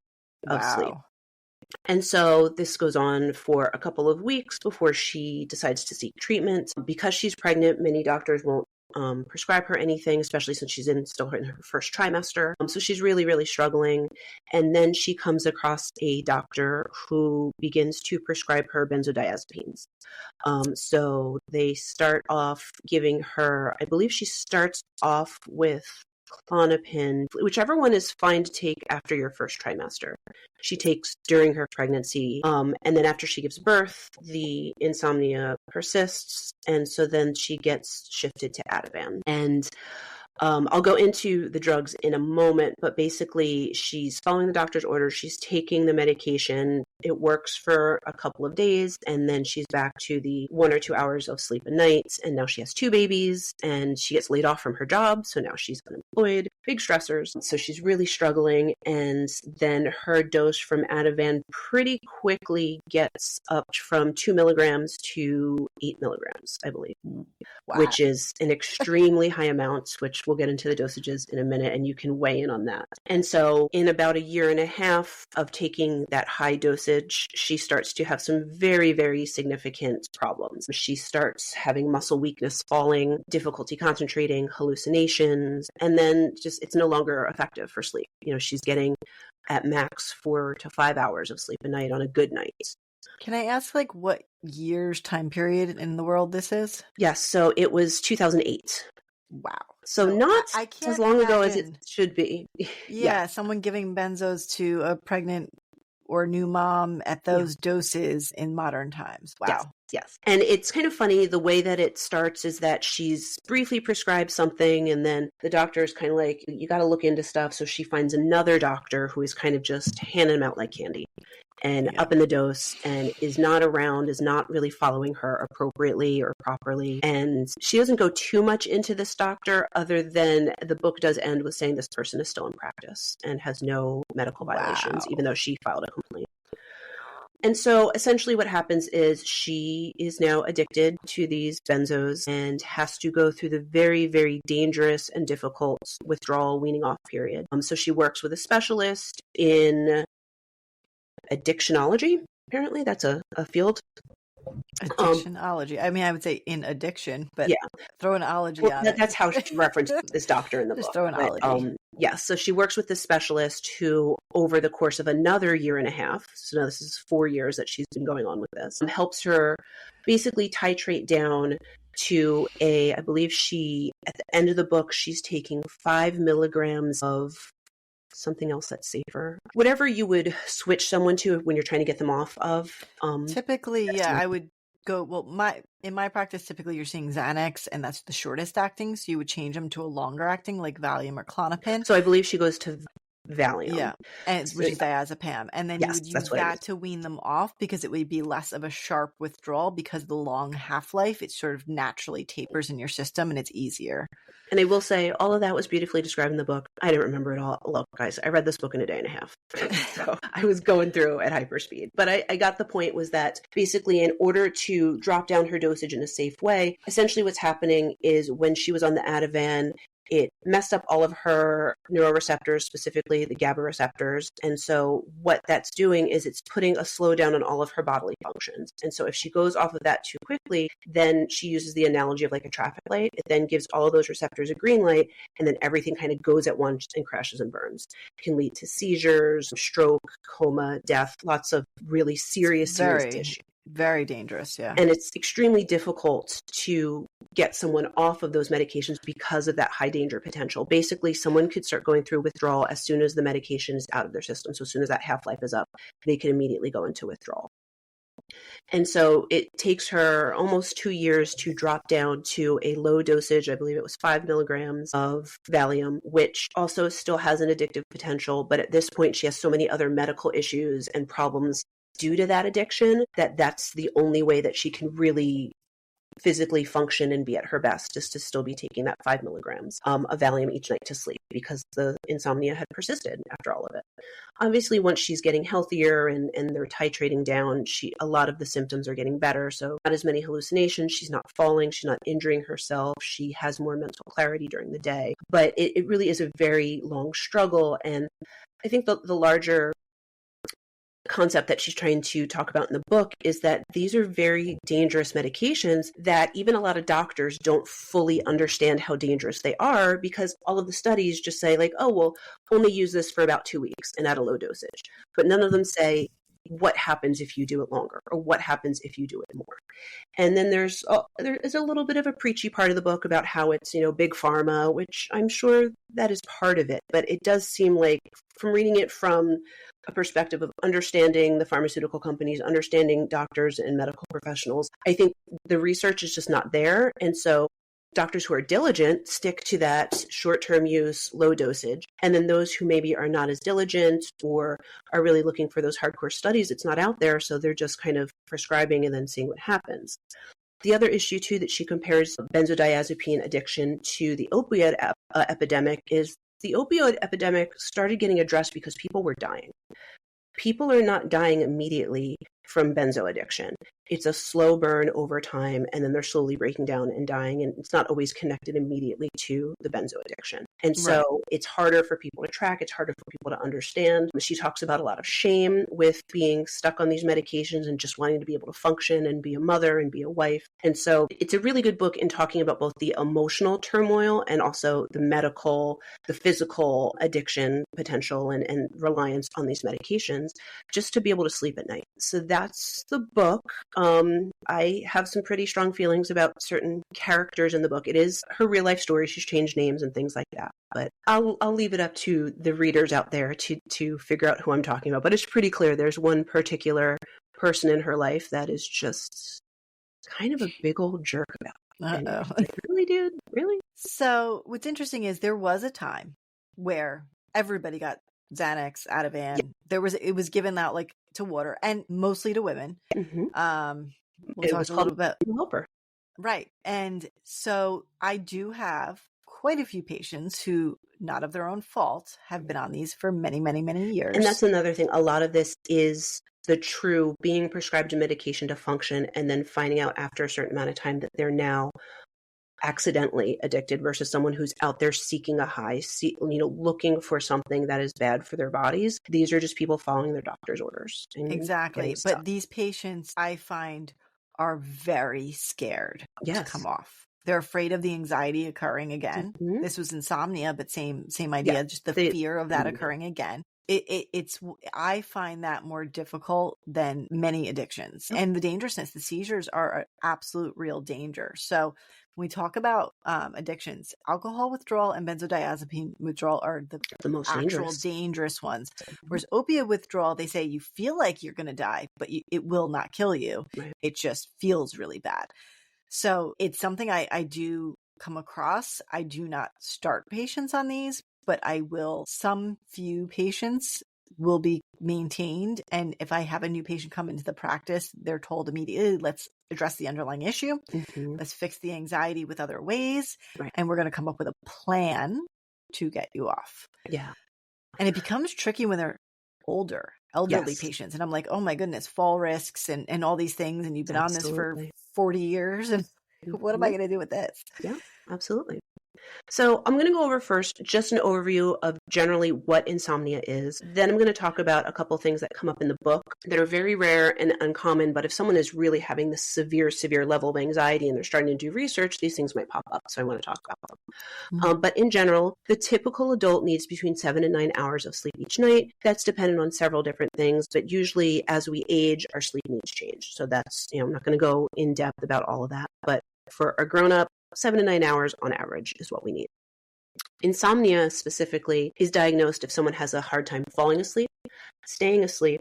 of sleep. And so this goes on for a couple of weeks before she decides to seek treatment. Because she's pregnant, many doctors won't prescribe her anything, especially since she's still in her first trimester. So she's really struggling. And then she comes across a doctor who begins to prescribe her benzodiazepines. So they start off giving her, I believe she starts off with Klonopin, whichever one is fine to take after your first trimester. She takes during her pregnancy. And then after she gives birth, the insomnia persists. And so then she gets shifted to Ativan. And I'll go into the drugs in a moment, but basically she's following the doctor's orders. She's taking the medication It works for a couple of days, and then she's back to the 1 or 2 hours of sleep a night. And now she has 2 babies, and she gets laid off from her job. So now she's unemployed, big stressors. So she's really struggling. And then her dose from Ativan pretty quickly gets up from 2 milligrams to 8 milligrams, I believe, which is an extremely high amount, which we'll get into the dosages in a minute, and you can weigh in on that. And so in about a year and a half of taking that high dosage, she starts to have some very, very significant problems. She starts having muscle weakness, falling, difficulty concentrating, hallucinations, and then just it's no longer effective for sleep. She's getting at max 4 to 5 hours of sleep a night on a good night. Can I ask what year's time period in the world this is? Yes, so it was 2008. Wow. So not as long ago as it should be. Yeah, someone giving benzos to a pregnant or new mom at those doses in modern times. Wow. Yes. And it's kind of funny, the way that it starts is that she's briefly prescribed something, and then the doctor is kind of like, you got to look into stuff. So she finds another doctor who is kind of just handing them out like candy and up in the dose, and is not around, is not really following her appropriately or properly. And she doesn't go too much into this doctor, other than the book does end with saying this person is still in practice and has no medical violations, even though she filed a complaint. And so essentially what happens is she is now addicted to these benzos and has to go through the very, very dangerous and difficult withdrawal weaning off period. So she works with a specialist in addictionology. Apparently that's a field. Addictionology. I would say in addiction, but throw an ology on it. That's how she referenced this doctor in the book. Just throw an ology. So she works with this specialist who, over the course of another year and a half, so now this is 4 years that she's been going on with this, helps her basically titrate down to I believe at the end of the book, she's taking 5 milligrams of something else that's safer. Whatever you would switch someone to when you're trying to get them off of. Typically, I would go, in my practice, typically you're seeing Xanax, and that's the shortest acting. So you would change them to a longer acting like Valium or Klonopin. So I believe she goes to Valium. Yeah, which is diazepam. And then you would use that to wean them off, because it would be less of a sharp withdrawal, because of the long half-life. It sort of naturally tapers in your system, and it's easier. And I will say, all of that was beautifully described in the book. I didn't remember it all. Look, guys, I read this book in a day and a half. So I was going through at hyperspeed. But I got the point was that basically in order to drop down her dosage in a safe way, essentially what's happening is when she was on the Ativan, it messed up all of her neuroreceptors, specifically the GABA receptors. And so what that's doing is it's putting a slowdown on all of her bodily functions. And so if she goes off of that too quickly, then she uses the analogy of like a traffic light. It then gives all of those receptors a green light, and then everything kind of goes at once and crashes and burns. It can lead to seizures, stroke, coma, death, lots of really serious issues. Very dangerous, yeah. And it's extremely difficult to get someone off of those medications because of that high danger potential. Basically, someone could start going through withdrawal as soon as the medication is out of their system. So as soon as that half-life is up, they can immediately go into withdrawal. And so it takes her almost 2 years to drop down to a low dosage. I believe it was 5 milligrams of Valium, which also still has an addictive potential. But at this point, she has so many other medical issues and problems due to that addiction that that's the only way that she can really physically function and be at her best, is to still be taking that 5 milligrams of Valium each night to sleep, because the insomnia had persisted after all of it. Obviously, once she's getting healthier and they're titrating down, a lot of the symptoms are getting better. So not as many hallucinations. She's not falling. She's not injuring herself. She has more mental clarity during the day. But it really is a very long struggle. And I think the larger concept that she's trying to talk about in the book is that these are very dangerous medications that even a lot of doctors don't fully understand how dangerous they are, because all of the studies just say like, oh, well, only use this for about 2 weeks and at a low dosage. But none of them say what happens if you do it longer, or what happens if you do it more. And then there is a little bit of a preachy part of the book about how it's, big pharma, which I'm sure that is part of it. But it does seem like, from reading it from a perspective of understanding the pharmaceutical companies, understanding doctors and medical professionals, I think the research is just not there. And so Doctors who are diligent stick to that short-term use, low dosage. And then those who maybe are not as diligent or are really looking for those hardcore studies, it's not out there. So they're just kind of prescribing and then seeing what happens. The other issue, too, that she compares benzodiazepine addiction to the opioid epidemic is the opioid epidemic started getting addressed because people were dying. People are not dying immediately from benzo addiction. It's a slow burn over time, and then they're slowly breaking down and dying, and it's not always connected immediately to the benzo addiction. And so it's harder for people to track. It's harder for people to understand. She talks about a lot of shame with being stuck on these medications and just wanting to be able to function and be a mother and be a wife. And so it's a really good book in talking about both the emotional turmoil and also the medical, the physical addiction potential and reliance on these medications just to be able to sleep at night. So that's the book. I have some pretty strong feelings about certain characters in the book. It is her real life story. She's changed names and things like that. But I'll leave it up to the readers out there to figure out who I'm talking about. But it's pretty clear there's one particular person in her life that is just kind of a big old jerk about. Like, really, dude? Really? So what's interesting is there was a time where everybody got Xanax, Ativan. Yeah. It was given out like to water and mostly to women. Mm-hmm. We'll talk a little bit. Helper. Right. And so I do have quite a few patients who, not of their own fault, have been on these for many, many, many years. And that's another thing. A lot of this is the true being prescribed a medication to function and then finding out after a certain amount of time that they're now accidentally addicted versus someone who's out there seeking a high, looking for something that is bad for their bodies. These are just people following their doctor's orders. Exactly. But these patients, I find, are very scared to come off. They're afraid of the anxiety occurring again. Mm-hmm. This was insomnia, but same idea, just the fear of that occurring again. I find that more difficult than many addictions. And the dangerousness, the seizures are an absolute real danger. So when we talk about addictions, alcohol withdrawal and benzodiazepine withdrawal are the most dangerous ones. Whereas opiate withdrawal, they say you feel like you're going to die, but it will not kill you. Right. It just feels really bad. So it's something I do come across. I do not start patients on these, but some few patients will be maintained. And if I have a new patient come into the practice, they're told immediately, let's address the underlying issue. Mm-hmm. Let's fix the anxiety with other ways. Right. And we're going to come up with a plan to get you off. Yeah. And it becomes tricky when they're elderly patients. And I'm like, oh my goodness, fall risks and all these things. And you've been on this for 40 years. And what am I going to do with this? Yeah, absolutely. So I'm going to go over first just an overview of generally what insomnia is. Then I'm going to talk about a couple of things that come up in the book that are very rare and uncommon. But if someone is really having this severe level of anxiety and they're starting to do research, these things might pop up. So I want to talk about them. Mm-hmm. But in general, the typical adult needs between 7 and 9 hours of sleep each night. That's dependent on several different things. But usually as we age, our sleep needs change. So that's, I'm not going to go in depth about all of that. But for a grown-up, 7 to 9 hours on average is what we need. Insomnia specifically is diagnosed if someone has a hard time falling asleep, staying asleep,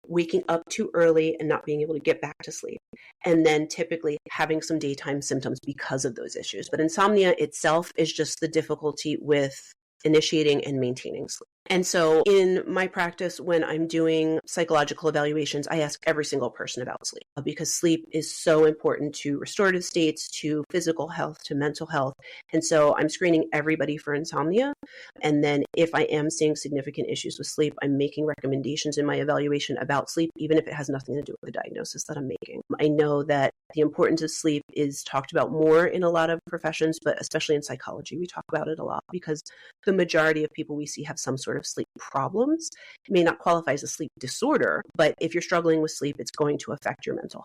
waking up too early and not being able to get back to sleep, and then typically having some daytime symptoms because of those issues. But insomnia itself is just the difficulty with initiating and maintaining sleep. And so in my practice, when I'm doing psychological evaluations, I ask every single person about sleep because sleep is so important to restorative states, to physical health, to mental health. And so I'm screening everybody for insomnia. And then if I am seeing significant issues with sleep, I'm making recommendations in my evaluation about sleep, even if it has nothing to do with the diagnosis that I'm making. I know that the importance of sleep is talked about more in a lot of professions, but especially in psychology, we talk about it a lot because the majority of people we see have some sort of sleep problems. It may not qualify as a sleep disorder, but if you're struggling with sleep, it's going to affect your mental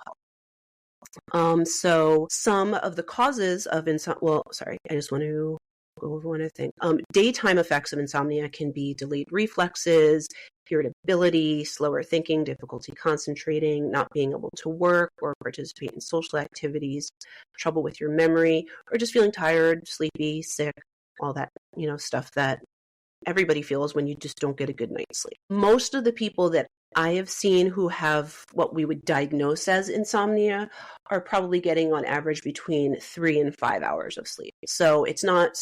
health. So some of the causes of insomnia, I just want to go over one other thing. Daytime effects of insomnia can be delayed reflexes, irritability, slower thinking, difficulty concentrating, not being able to work or participate in social activities, trouble with your memory, or just feeling tired, sleepy, sick, all that, stuff that everybody feels when you just don't get a good night's sleep. Most of the people that I have seen who have what we would diagnose as insomnia are probably getting on average between 3 and 5 hours of sleep. So it's not,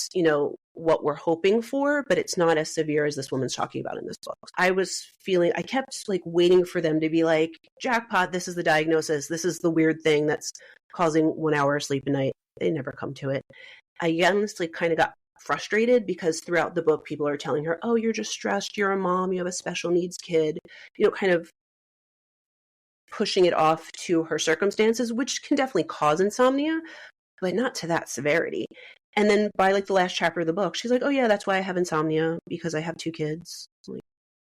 what we're hoping for, but it's not as severe as this woman's talking about in this book. I kept like waiting for them to be like, jackpot, this is the diagnosis. This is the weird thing that's causing 1 hour of sleep a night. They never come to it. I honestly kind of got frustrated because throughout the book, people are telling her, oh, you're just stressed. You're a mom. You have a special needs kid, kind of pushing it off to her circumstances, which can definitely cause insomnia, but not to that severity. And then by like the last chapter of the book, she's like, oh yeah, that's why I have insomnia, because I have 2 kids. I'm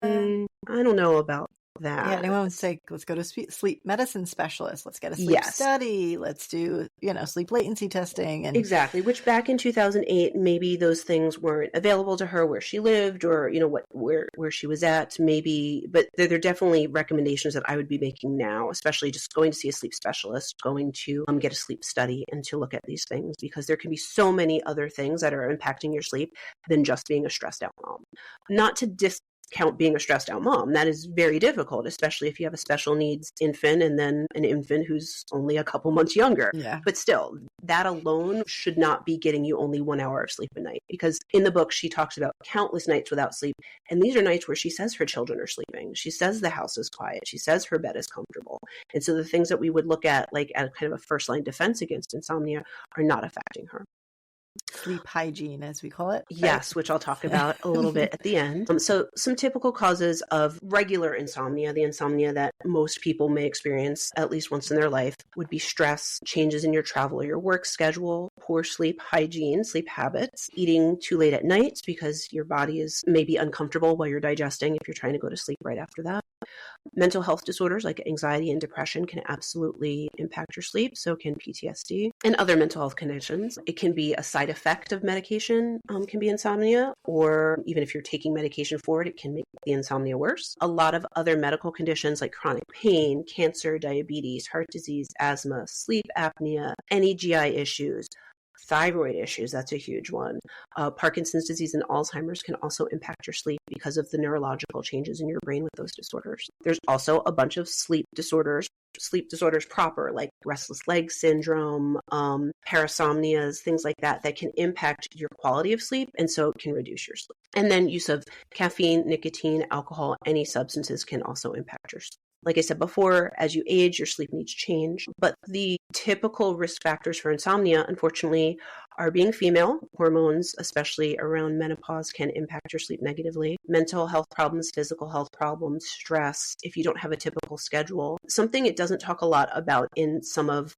like, I don't know about that. Yeah, anyone would say, let's go to sleep medicine specialist. Let's get a sleep study. Let's do, sleep latency testing. And exactly, which back in 2008, maybe those things weren't available to her where she lived or, where she was at, maybe. But they're definitely recommendations that I would be making now, especially just going to see a sleep specialist, going to get a sleep study and to look at these things, because there can be so many other things that are impacting your sleep than just being a stressed out mom. Not to discount being a stressed out mom. That is very difficult, especially if you have a special needs infant and then an infant who's only a couple months younger. Yeah. But still, that alone should not be getting you only 1 hour of sleep a night, because in the book, she talks about countless nights without sleep. And these are nights where she says her children are sleeping. She says the house is quiet. She says her bed is comfortable. And so the things that we would look at like as kind of a first line defense against insomnia are not affecting her. Sleep hygiene, as we call it. Yes, which I'll talk about a little bit at the end. So some typical causes of regular insomnia, the insomnia that most people may experience at least once in their life, would be stress, changes in your travel or your work schedule, poor sleep hygiene, sleep habits, eating too late at night because your body is maybe uncomfortable while you're digesting if you're trying to go to sleep right after that. Mental health disorders like anxiety and depression can absolutely impact your sleep. So can PTSD and other mental health conditions. It can be a side effect of medication, can be insomnia, or even if you're taking medication for it, it can make the insomnia worse. A lot of other medical conditions like chronic pain, cancer, diabetes, heart disease, asthma, sleep apnea, any GI issues, thyroid issues, that's a huge one. Parkinson's disease and Alzheimer's can also impact your sleep because of the neurological changes in your brain with those disorders. There's also a bunch of sleep disorders proper, like restless leg syndrome, parasomnias, things like that can impact your quality of sleep, and so it can reduce your sleep. And then use of caffeine, nicotine, alcohol, any substances can also impact your sleep. Like I said before, as you age, your sleep needs change. But the typical risk factors for insomnia, unfortunately, are being female. Hormones, especially around menopause, can impact your sleep negatively. Mental health problems, physical health problems, stress, if you don't have a typical schedule. Something it doesn't talk a lot about in some of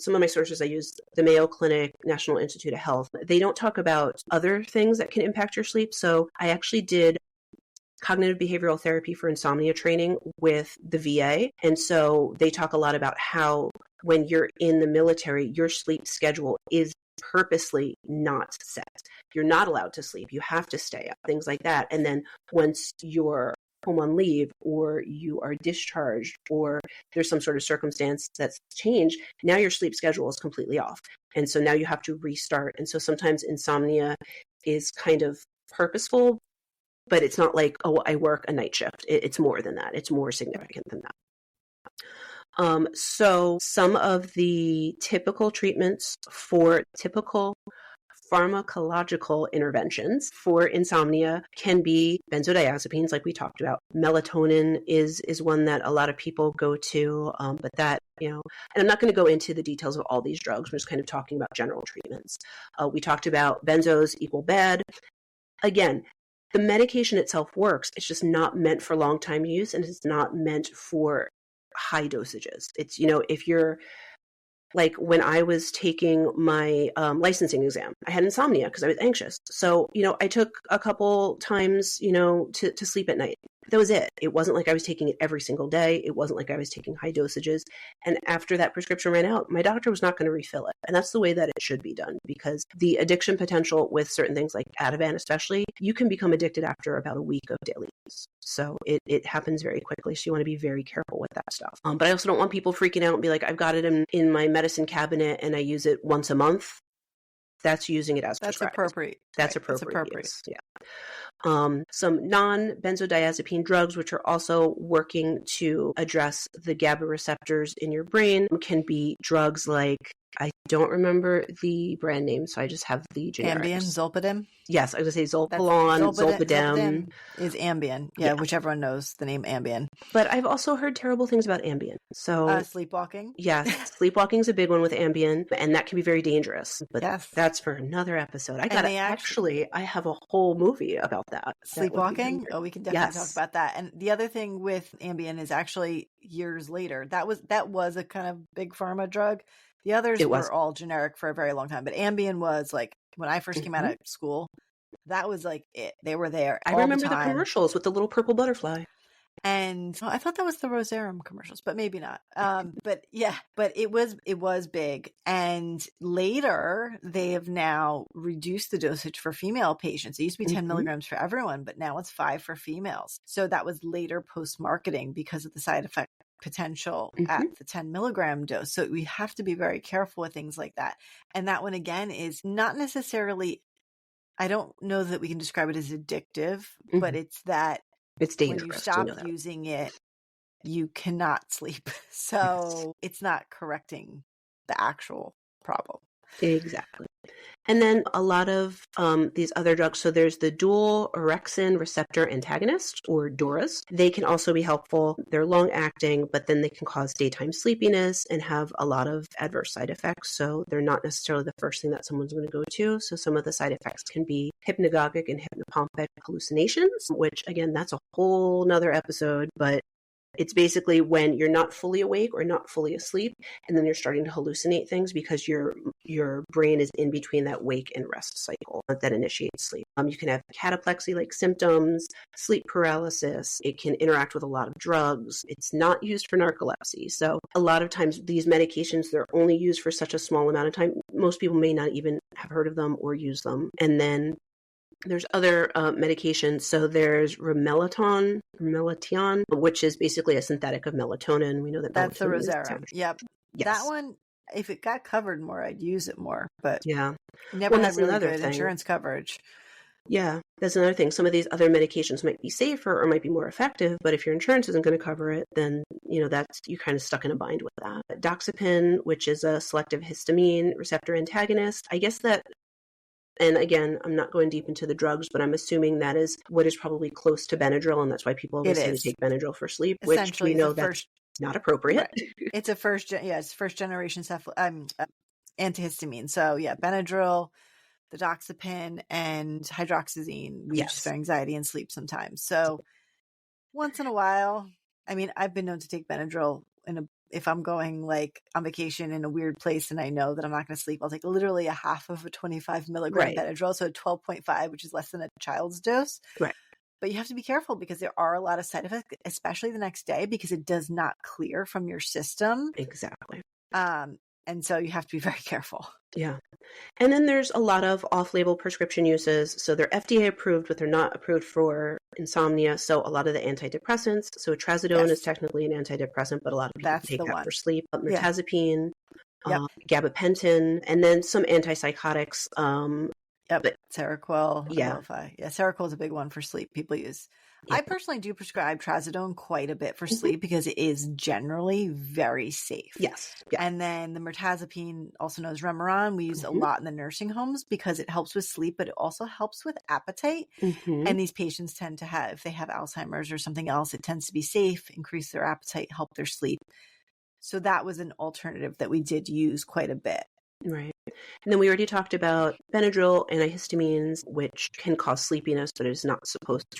my sources I use, the Mayo Clinic, National Institute of Health. They don't talk about other things that can impact your sleep. So I actually did cognitive behavioral therapy for insomnia training with the VA. And so they talk a lot about how when you're in the military, your sleep schedule is purposely not set. You're not allowed to sleep. You have to stay up, things like that. And then once you're home on leave or you are discharged or there's some sort of circumstance that's changed, now your sleep schedule is completely off. And so now you have to restart. And so sometimes insomnia is kind of purposeful, but it's not like, oh, I work a night shift. It's more than that. It's more significant than that. So some of the typical treatments for typical pharmacological interventions for insomnia can be benzodiazepines, like we talked about. Melatonin is one that a lot of people go to, but that, and I'm not going to go into the details of all these drugs. We're just kind of talking about general treatments. We talked about benzos equal bad. Again, the medication itself works. It's just not meant for long time use, and it's not meant for high dosages. It's, if you're like when I was taking my licensing exam, I had insomnia because I was anxious. So, I took a couple times, to sleep at night. That was it. It wasn't like I was taking it every single day. It wasn't like I was taking high dosages. And after that prescription ran out, my doctor was not going to refill it. And that's the way that it should be done, because the addiction potential with certain things like Ativan especially, you can become addicted after about a week of daily use. So it happens very quickly. So you want to be very careful with that stuff. But I also don't want people freaking out and be like, I've got it in my medicine cabinet and I use it once a month. That's using it as prescribed. Appropriate. That's right. appropriate. That's appropriate. Use. Yeah. Some non-benzodiazepine drugs, which are also working to address the GABA receptors in your brain, can be drugs like, I don't remember the brand name, so I just have the generics. Ambien, Zolpidem? Yes, I was going to say Zolpidem. Zolpidem is Ambien. Yeah, which everyone knows the name Ambien. But I've also heard terrible things about Ambien. So sleepwalking? Yes, sleepwalking is a big one with Ambien, and that can be very dangerous. But that's for another episode. I have a whole movie about that. Sleepwalking? We can definitely talk about that. And the other thing with Ambien is actually years later. That was a kind of big pharma drug. The others were all generic for a very long time. But Ambien was like, when I first came out of school, that was like it. They were there. I remember the commercials with the little purple butterfly. And I thought that was the Rosarum commercials, but maybe not. But it was big. And later they have now reduced the dosage for female patients. It used to be 10 milligrams for everyone, but now it's 5 for females. So that was later post-marketing because of the side effect potential at the 10 milligram dose. So we have to be very careful with things like that. And that one again is not necessarily, I don't know that we can describe it as addictive, but it's that it's dangerous. When you stop using it, you cannot sleep. So it's not correcting the actual problem. Exactly. And then a lot of these other drugs, so there's the dual orexin receptor antagonist, or DORAs. They can also be helpful. They're long-acting, but then they can cause daytime sleepiness and have a lot of adverse side effects. So they're not necessarily the first thing that someone's going to go to. So some of the side effects can be hypnagogic and hypnopompic hallucinations, which, again, that's a whole nother episode, but it's basically when you're not fully awake or not fully asleep, and then you're starting to hallucinate things because your brain is in between that wake and rest cycle that initiates sleep. You can have cataplexy-like symptoms, sleep paralysis. It can interact with a lot of drugs. It's not used for narcolepsy. So a lot of times these medications, they're only used for such a small amount of time. Most people may not even have heard of them or use them. And then there's other medications. So there's Melatonin, which is basically a synthetic of melatonin. We know that that's the Rosarum. Yep. Yes. That one, if it got covered more, I'd use it more. But never had really good insurance coverage. Yeah, that's another thing. Some of these other medications might be safer or might be more effective, but if your insurance isn't going to cover it, then that's you're kind of stuck in a bind with that. Doxepin, which is a selective histamine receptor antagonist. I guess that. And again, I'm not going deep into the drugs, but I'm assuming that is what is probably close to Benadryl, and that's why people always say to take Benadryl for sleep, which we know that's not appropriate. Right. It's first generation antihistamine. So Benadryl, the Doxepin, and hydroxyzine we use for anxiety and sleep sometimes. So once in a while, I mean, I've been known to take Benadryl if I'm going like on vacation in a weird place and I know that I'm not going to sleep, I'll take literally a half of a 25 milligram Benadryl, so 12.5, which is less than a child's dose. Right. But you have to be careful because there are a lot of side effects, especially the next day, because it does not clear from your system. Exactly. And so you have to be very careful. Yeah. And then there's a lot of off-label prescription uses. So they're FDA approved, but they're not approved for insomnia. So a lot of the antidepressants. So trazodone is technically an antidepressant, but a lot of people take that for sleep. Mirtazapine, gabapentin, and then some antipsychotics. Seroquel. Seroquel is a big one for sleep people use. I personally do prescribe trazodone quite a bit for sleep because it is generally very safe. Yes. Yeah. And then the mirtazapine, also known as Remeron, we use a lot in the nursing homes because it helps with sleep, but it also helps with appetite. And these patients tend to have, if they have Alzheimer's or something else, it tends to be safe, increase their appetite, help their sleep. So that was an alternative that we did use quite a bit. Right. And then we already talked about Benadryl, antihistamines, which can cause sleepiness, but it's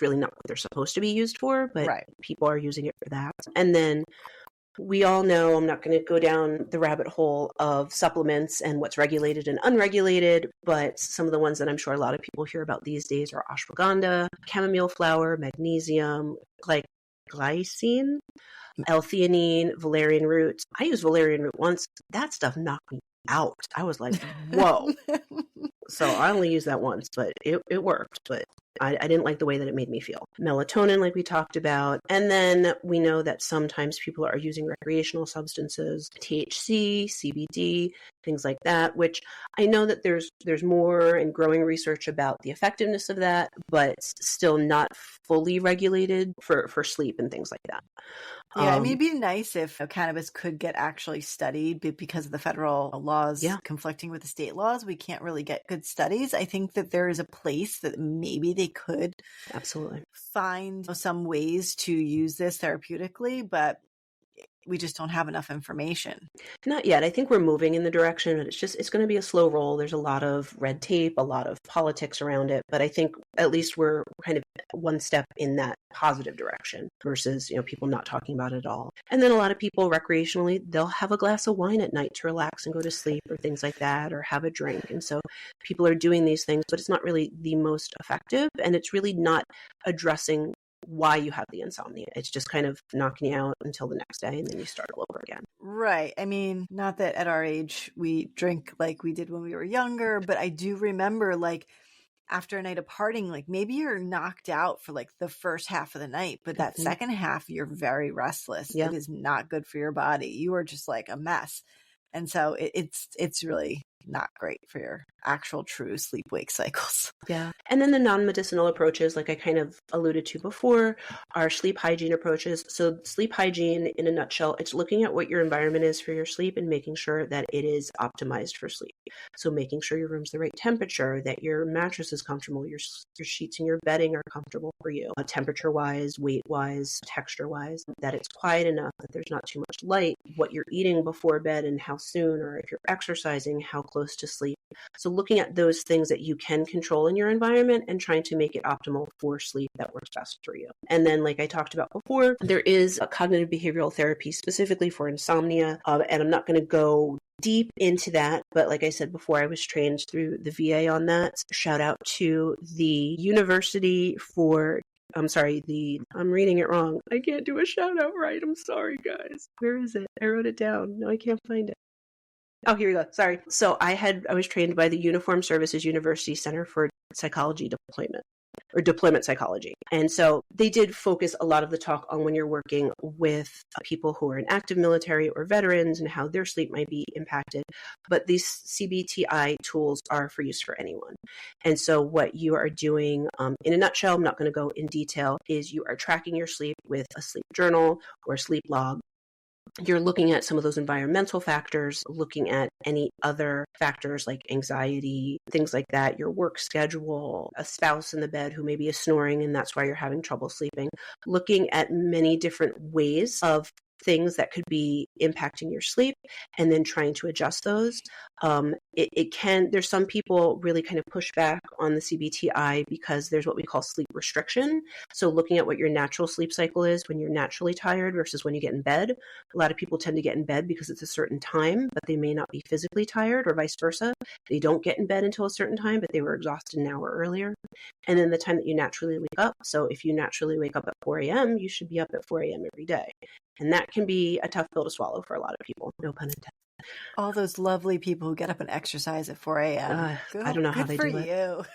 really not what they're supposed to be used for, but people are using it for that. And then we all know, I'm not going to go down the rabbit hole of supplements and what's regulated and unregulated, but some of the ones that I'm sure a lot of people hear about these days are ashwagandha, chamomile flower, magnesium, glycine, L-theanine, valerian root. I used valerian root once. That stuff knocked me out. I was like, whoa. So I only used that once, but it worked. But I didn't like the way that it made me feel. Melatonin, like we talked about. And then we know that sometimes people are using recreational substances, THC, CBD, things like that, which I know that there's more and growing research about the effectiveness of that, but it's still not fully regulated for sleep and things like that. Yeah, I mean, it'd be nice if cannabis could get actually studied, but because of the federal laws conflicting with the state laws, we can't really get good studies. I think that there is a place that maybe they could absolutely find some ways to use this therapeutically, but we just don't have enough information. Not yet. I think we're moving in the direction, but it's going to be a slow roll. There's a lot of red tape, a lot of politics around it, but I think at least we're kind of one step in that positive direction versus, people not talking about it at all. And then a lot of people recreationally, they'll have a glass of wine at night to relax and go to sleep or things like that, or have a drink. And so people are doing these things, but it's not really the most effective, and it's really not addressing why you have the insomnia. It's just kind of knocking you out until the next day, and then you start all over again. Right. I mean, not that at our age we drink like we did when we were younger, but I do remember after a night of partying, maybe you're knocked out for the first half of the night, but that second half you're very restless. It is not good for your body. You are just a mess. And so it's really not great for your actual true sleep-wake cycles. Yeah. And then the non-medicinal approaches, like I kind of alluded to before, are sleep hygiene approaches. So sleep hygiene, in a nutshell, it's looking at what your environment is for your sleep and making sure that it is optimized for sleep. So making sure your room's the right temperature, that your mattress is comfortable, your sheets and your bedding are comfortable for you, temperature-wise, weight-wise, texture-wise, that it's quiet enough, that there's not too much light, what you're eating before bed and how soon, or if you're exercising, how close to sleep. So looking at those things that you can control in your environment and trying to make it optimal for sleep that works best for you. And then, like I talked about before, there is a cognitive behavioral therapy specifically for insomnia. And I'm not going to go deep into that, but like I said before, I was trained through the VA on that. Shout out to the University for I'm reading it wrong. I can't do a shout out right. I'm sorry, guys. Where is it? I wrote it down. No, I can't find it. Oh, here we go. Sorry. So I was trained by the Uniformed Services University Center for Psychology Deployment, or Deployment Psychology. And so they did focus a lot of the talk on when you're working with people who are in active military or veterans and how their sleep might be impacted. But these CBTI tools are for use for anyone. And so what you are doing, in a nutshell, I'm not going to go in detail, is you are tracking your sleep with a sleep journal or a sleep log. You're looking at some of those environmental factors, looking at any other factors like anxiety, things like that, your work schedule, a spouse in the bed who maybe is snoring and that's why you're having trouble sleeping, looking at many different ways of things that could be impacting your sleep and then trying to adjust those. There's some people really kind of push back on the CBTI because there's what we call sleep restriction. So looking at what your natural sleep cycle is when you're naturally tired versus when you get in bed. A lot of people tend to get in bed because it's a certain time, but they may not be physically tired, or vice versa. They don't get in bed until a certain time, but they were exhausted an hour earlier. And then the time that you naturally wake up. So if you naturally wake up at 4 a.m., you should be up at 4 a.m. every day. And that can be a tough pill to swallow for a lot of people. No pun intended. All those lovely people who get up and exercise at 4 a.m. I don't know how they do it. Good for you.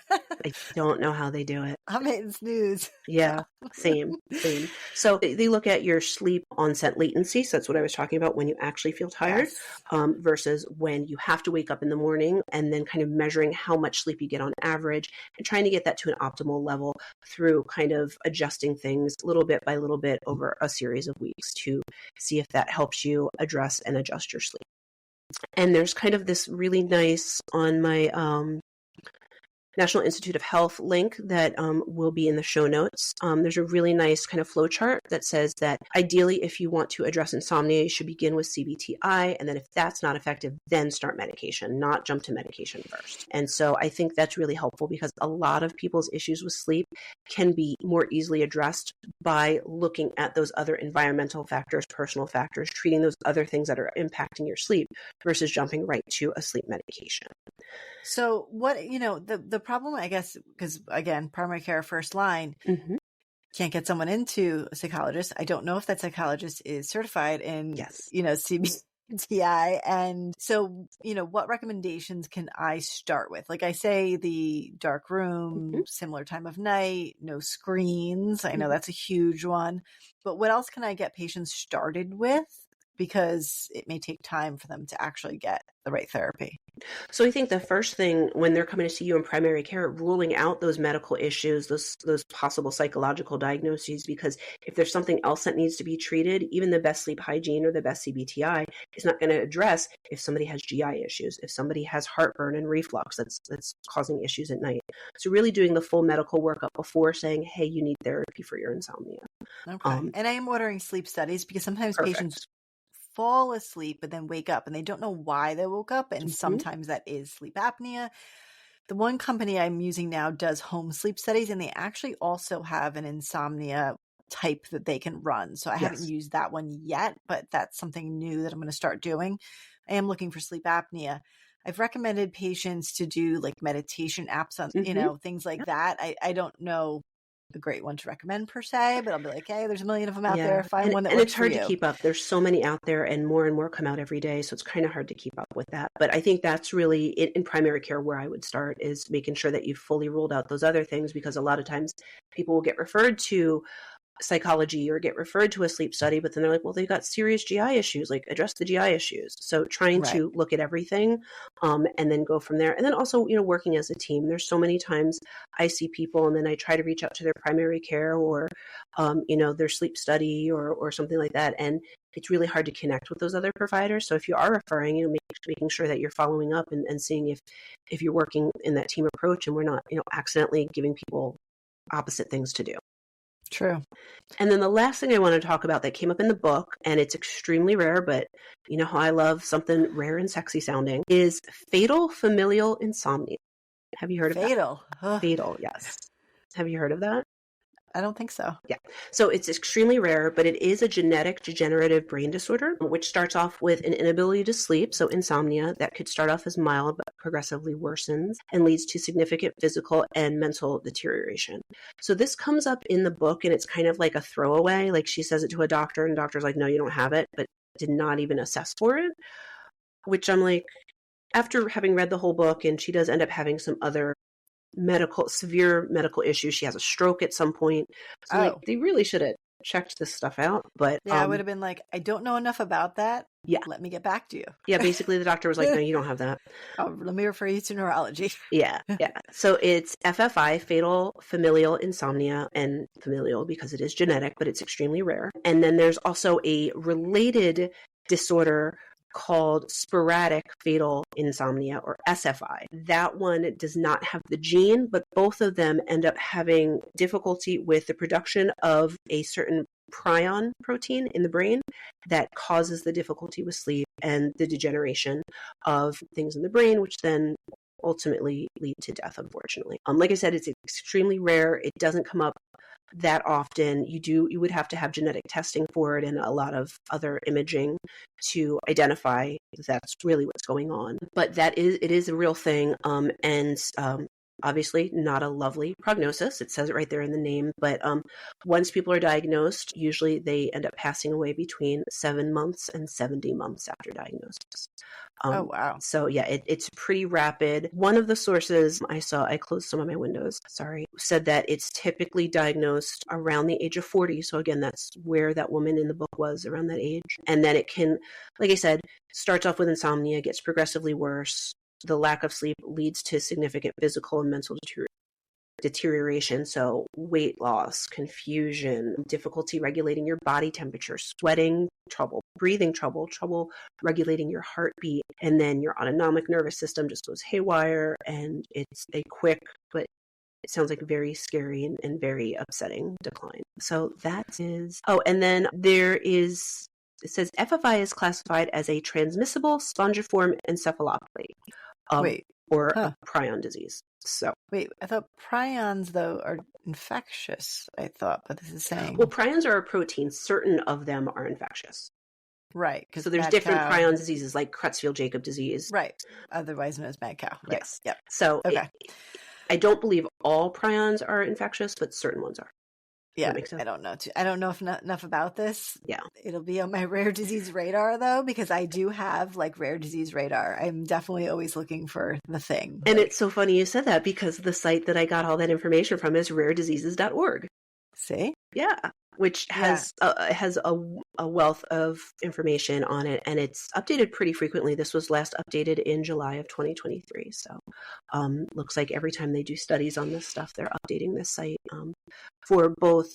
I don't know how they do it. I'm hitting snooze. Yeah, same. So they look at your sleep onset latency. So that's what I was talking about, when you actually feel tired, versus when you have to wake up in the morning, and then kind of measuring how much sleep you get on average and trying to get that to an optimal level through kind of adjusting things little bit by little bit over a series of weeks to see if that helps you address and adjust your sleep. And there's kind of this really nice, on my National Institute of Health link that will be in the show notes. There's a really nice kind of flow chart that says that ideally, if you want to address insomnia, you should begin with CBTI. And then if that's not effective, then start medication, not jump to medication first. And so I think that's really helpful because a lot of people's issues with sleep can be more easily addressed by looking at those other environmental factors, personal factors, treating those other things that are impacting your sleep versus jumping right to a sleep medication. So what, the problem, I guess, because again, primary care first line, can't get someone into a psychologist. I don't know if that psychologist is certified in, TI. And so, what recommendations can I start with? Like I say, the dark room, similar time of night, no screens. I know that's a huge one. But what else can I get patients started with? Because it may take time for them to actually get the right therapy. So I think the first thing when they're coming to see you in primary care, ruling out those medical issues, those possible psychological diagnoses, because if there's something else that needs to be treated, even the best sleep hygiene or the best CBTI is not going to address if somebody has GI issues, if somebody has heartburn and reflux that's causing issues at night. So really doing the full medical workup before saying, hey, you need therapy for your insomnia. Okay. And I am ordering sleep studies because sometimes patients fall asleep but then wake up and they don't know why they woke up, and sometimes that is sleep apnea. The one company I'm using now does home sleep studies, and they actually also have an insomnia type that they can run. So I haven't used that one yet, but that's something new that I'm going to start doing. I am looking for sleep apnea. I've recommended patients to do like meditation apps on, things like that. I don't know a great one to recommend per se, but I'll be like, hey, there's a million of them out there. Find one that works for you. And it's hard to keep up. There's so many out there and more come out every day. So it's kind of hard to keep up with that. But I think that's really in primary care where I would start, is making sure that you've fully ruled out those other things, because a lot of times people will get referred to psychology or get referred to a sleep study, but then they're like, well, they've got serious GI issues, like address the GI issues. So trying to look at everything and then go from there. And then also, working as a team. There's so many times I see people and then I try to reach out to their primary care or, their sleep study or something like that. And it's really hard to connect with those other providers. So if you are referring, making sure that you're following up and seeing if you're working in that team approach and we're not, accidentally giving people opposite things to do. True. And then the last thing I want to talk about that came up in the book, and it's extremely rare, but you know how I love something rare and sexy sounding, is fatal familial insomnia. Have you heard of that? Fatal? Fatal, yes. Have you heard of that? I don't think so. Yeah. So it's extremely rare, but it is a genetic degenerative brain disorder, which starts off with an inability to sleep, so insomnia, that could start off as mild but progressively worsens and leads to significant physical and mental deterioration. So this comes up in the book, and it's kind of like a throwaway. Like she says it to a doctor, and the doctor's like, no, you don't have it, but did not even assess for it, which I'm like, after having read the whole book, and she does end up having some other severe medical issues. She has a stroke at some point. So like, they really should have checked this stuff out. But I would have been like, I don't know enough about that. Yeah. Let me get back to you. Yeah. Basically the doctor was like, no, you don't have that. Let me refer you to neurology. Yeah. So it's FFI, fatal familial insomnia, and familial because it is genetic, but it's extremely rare. And then there's also a related disorder called sporadic fatal insomnia, or SFI. That one does not have the gene, but both of them end up having difficulty with the production of a certain prion protein in the brain that causes the difficulty with sleep and the degeneration of things in the brain, which then ultimately lead to death, unfortunately. Like I said, it's extremely rare. It doesn't come up that often. You would have to have genetic testing for it and a lot of other imaging to identify that's really what's going on. But it is a real thing. And obviously not a lovely prognosis. It says it right there in the name. But once people are diagnosed, usually they end up passing away between 7 months and 70 months after diagnosis. Oh, wow. So yeah, it's pretty rapid. One of the sources I closed some of my windows, said that it's typically diagnosed around the age of 40. So again, that's where that woman in the book was, around that age. And then it can, like I said, starts off with insomnia, gets progressively worse. The lack of sleep leads to significant physical and mental deterioration. So weight loss, confusion, difficulty regulating your body temperature, sweating, trouble breathing, trouble regulating your heartbeat. And then your autonomic nervous system just goes haywire. And it's a quick, but it sounds like a very scary and very upsetting decline. So that is, and then it says FFI is classified as a transmissible spongiform encephalopathy. Or a prion disease. So wait, I thought prions though are infectious. I thought, but this is saying prions are a protein. Certain of them are infectious. Right. So there's different prion diseases like Creutzfeldt-Jakob disease. Right. Otherwise known as mad cow. Right. Yes. Yep. So I don't believe all prions are infectious, but certain ones are. Yeah, That makes sense. I don't know. I don't know enough about this. Yeah. It'll be on my rare disease radar though, because I do have like rare disease radar. I'm definitely always looking for the thing. And it's so funny you said that, because the site that I got all that information from is rarediseases.org. See? Yeah, which has a wealth of information on it, and it's updated pretty frequently. This was last updated in July of 2023. So looks like every time they do studies on this stuff, they're updating this site for both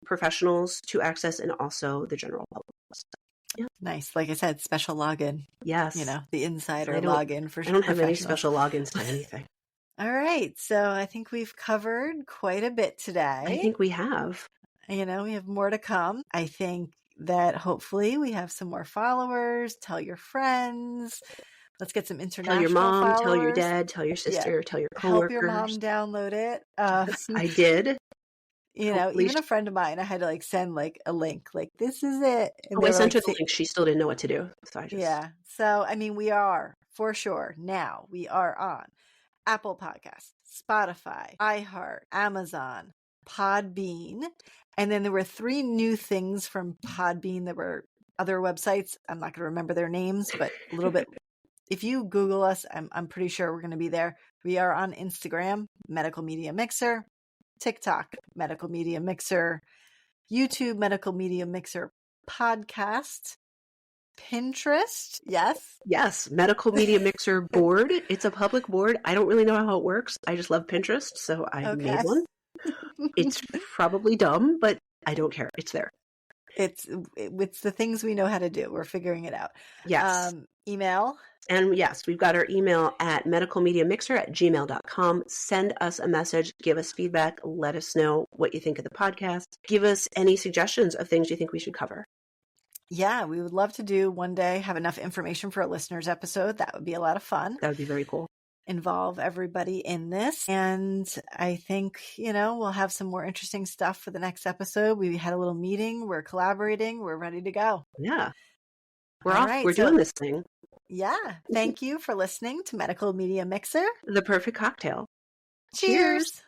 professionals to access and also the general public. Yeah. Nice. Like I said, special login. Yes. You know, the insider I login for I don't have any professionals. special logins to anything. All right. So I think we've covered quite a bit today. I think we have. You know, we have more to come. I think that hopefully we have some more followers. Tell your friends. Let's get some international Tell your mom, followers. tell your dad, tell your sister, tell your coworkers. Help your mom download it. Yes, I did. You know, Hopefully even a friend of mine, I had to like send like a link, like this is it. And I they sent were her the link. She still didn't know what to do. So I just yeah. So I mean, we are for sure now. We are on Apple Podcasts, Spotify, iHeart, Amazon, Podbean, and then there were 3 new things from Podbean. There were other websites. I'm not going to remember their names, but a little bit. If you Google us, I'm pretty sure we're going to be there. We are on Instagram, Medical Media Mixer, TikTok, Medical Media Mixer, YouTube, Medical Media Mixer Podcast, Pinterest. Yes. Medical Media Mixer board. It's a public board. I don't really know how it works. I just love Pinterest, so I made one. It's probably dumb, but I don't care. It's there. It's the things we know how to do. We're figuring it out. Yes. Email. And yes, we've got our email at medicalmediamixer@gmail.com. Send us a message, give us feedback, let us know what you think of the podcast. Give us any suggestions of things you think we should cover. Yeah, we would love to do one day, have enough information for a listener's episode. That would be a lot of fun. That would be very cool. Involve everybody in this. And I think, you know, we'll have some more interesting stuff for the next episode. We had a little meeting. We're collaborating. We're ready to go. Yeah. We're All off. right, We're doing this thing. Yeah. Thank you for listening to Medical Media Mixer. The perfect cocktail. Cheers.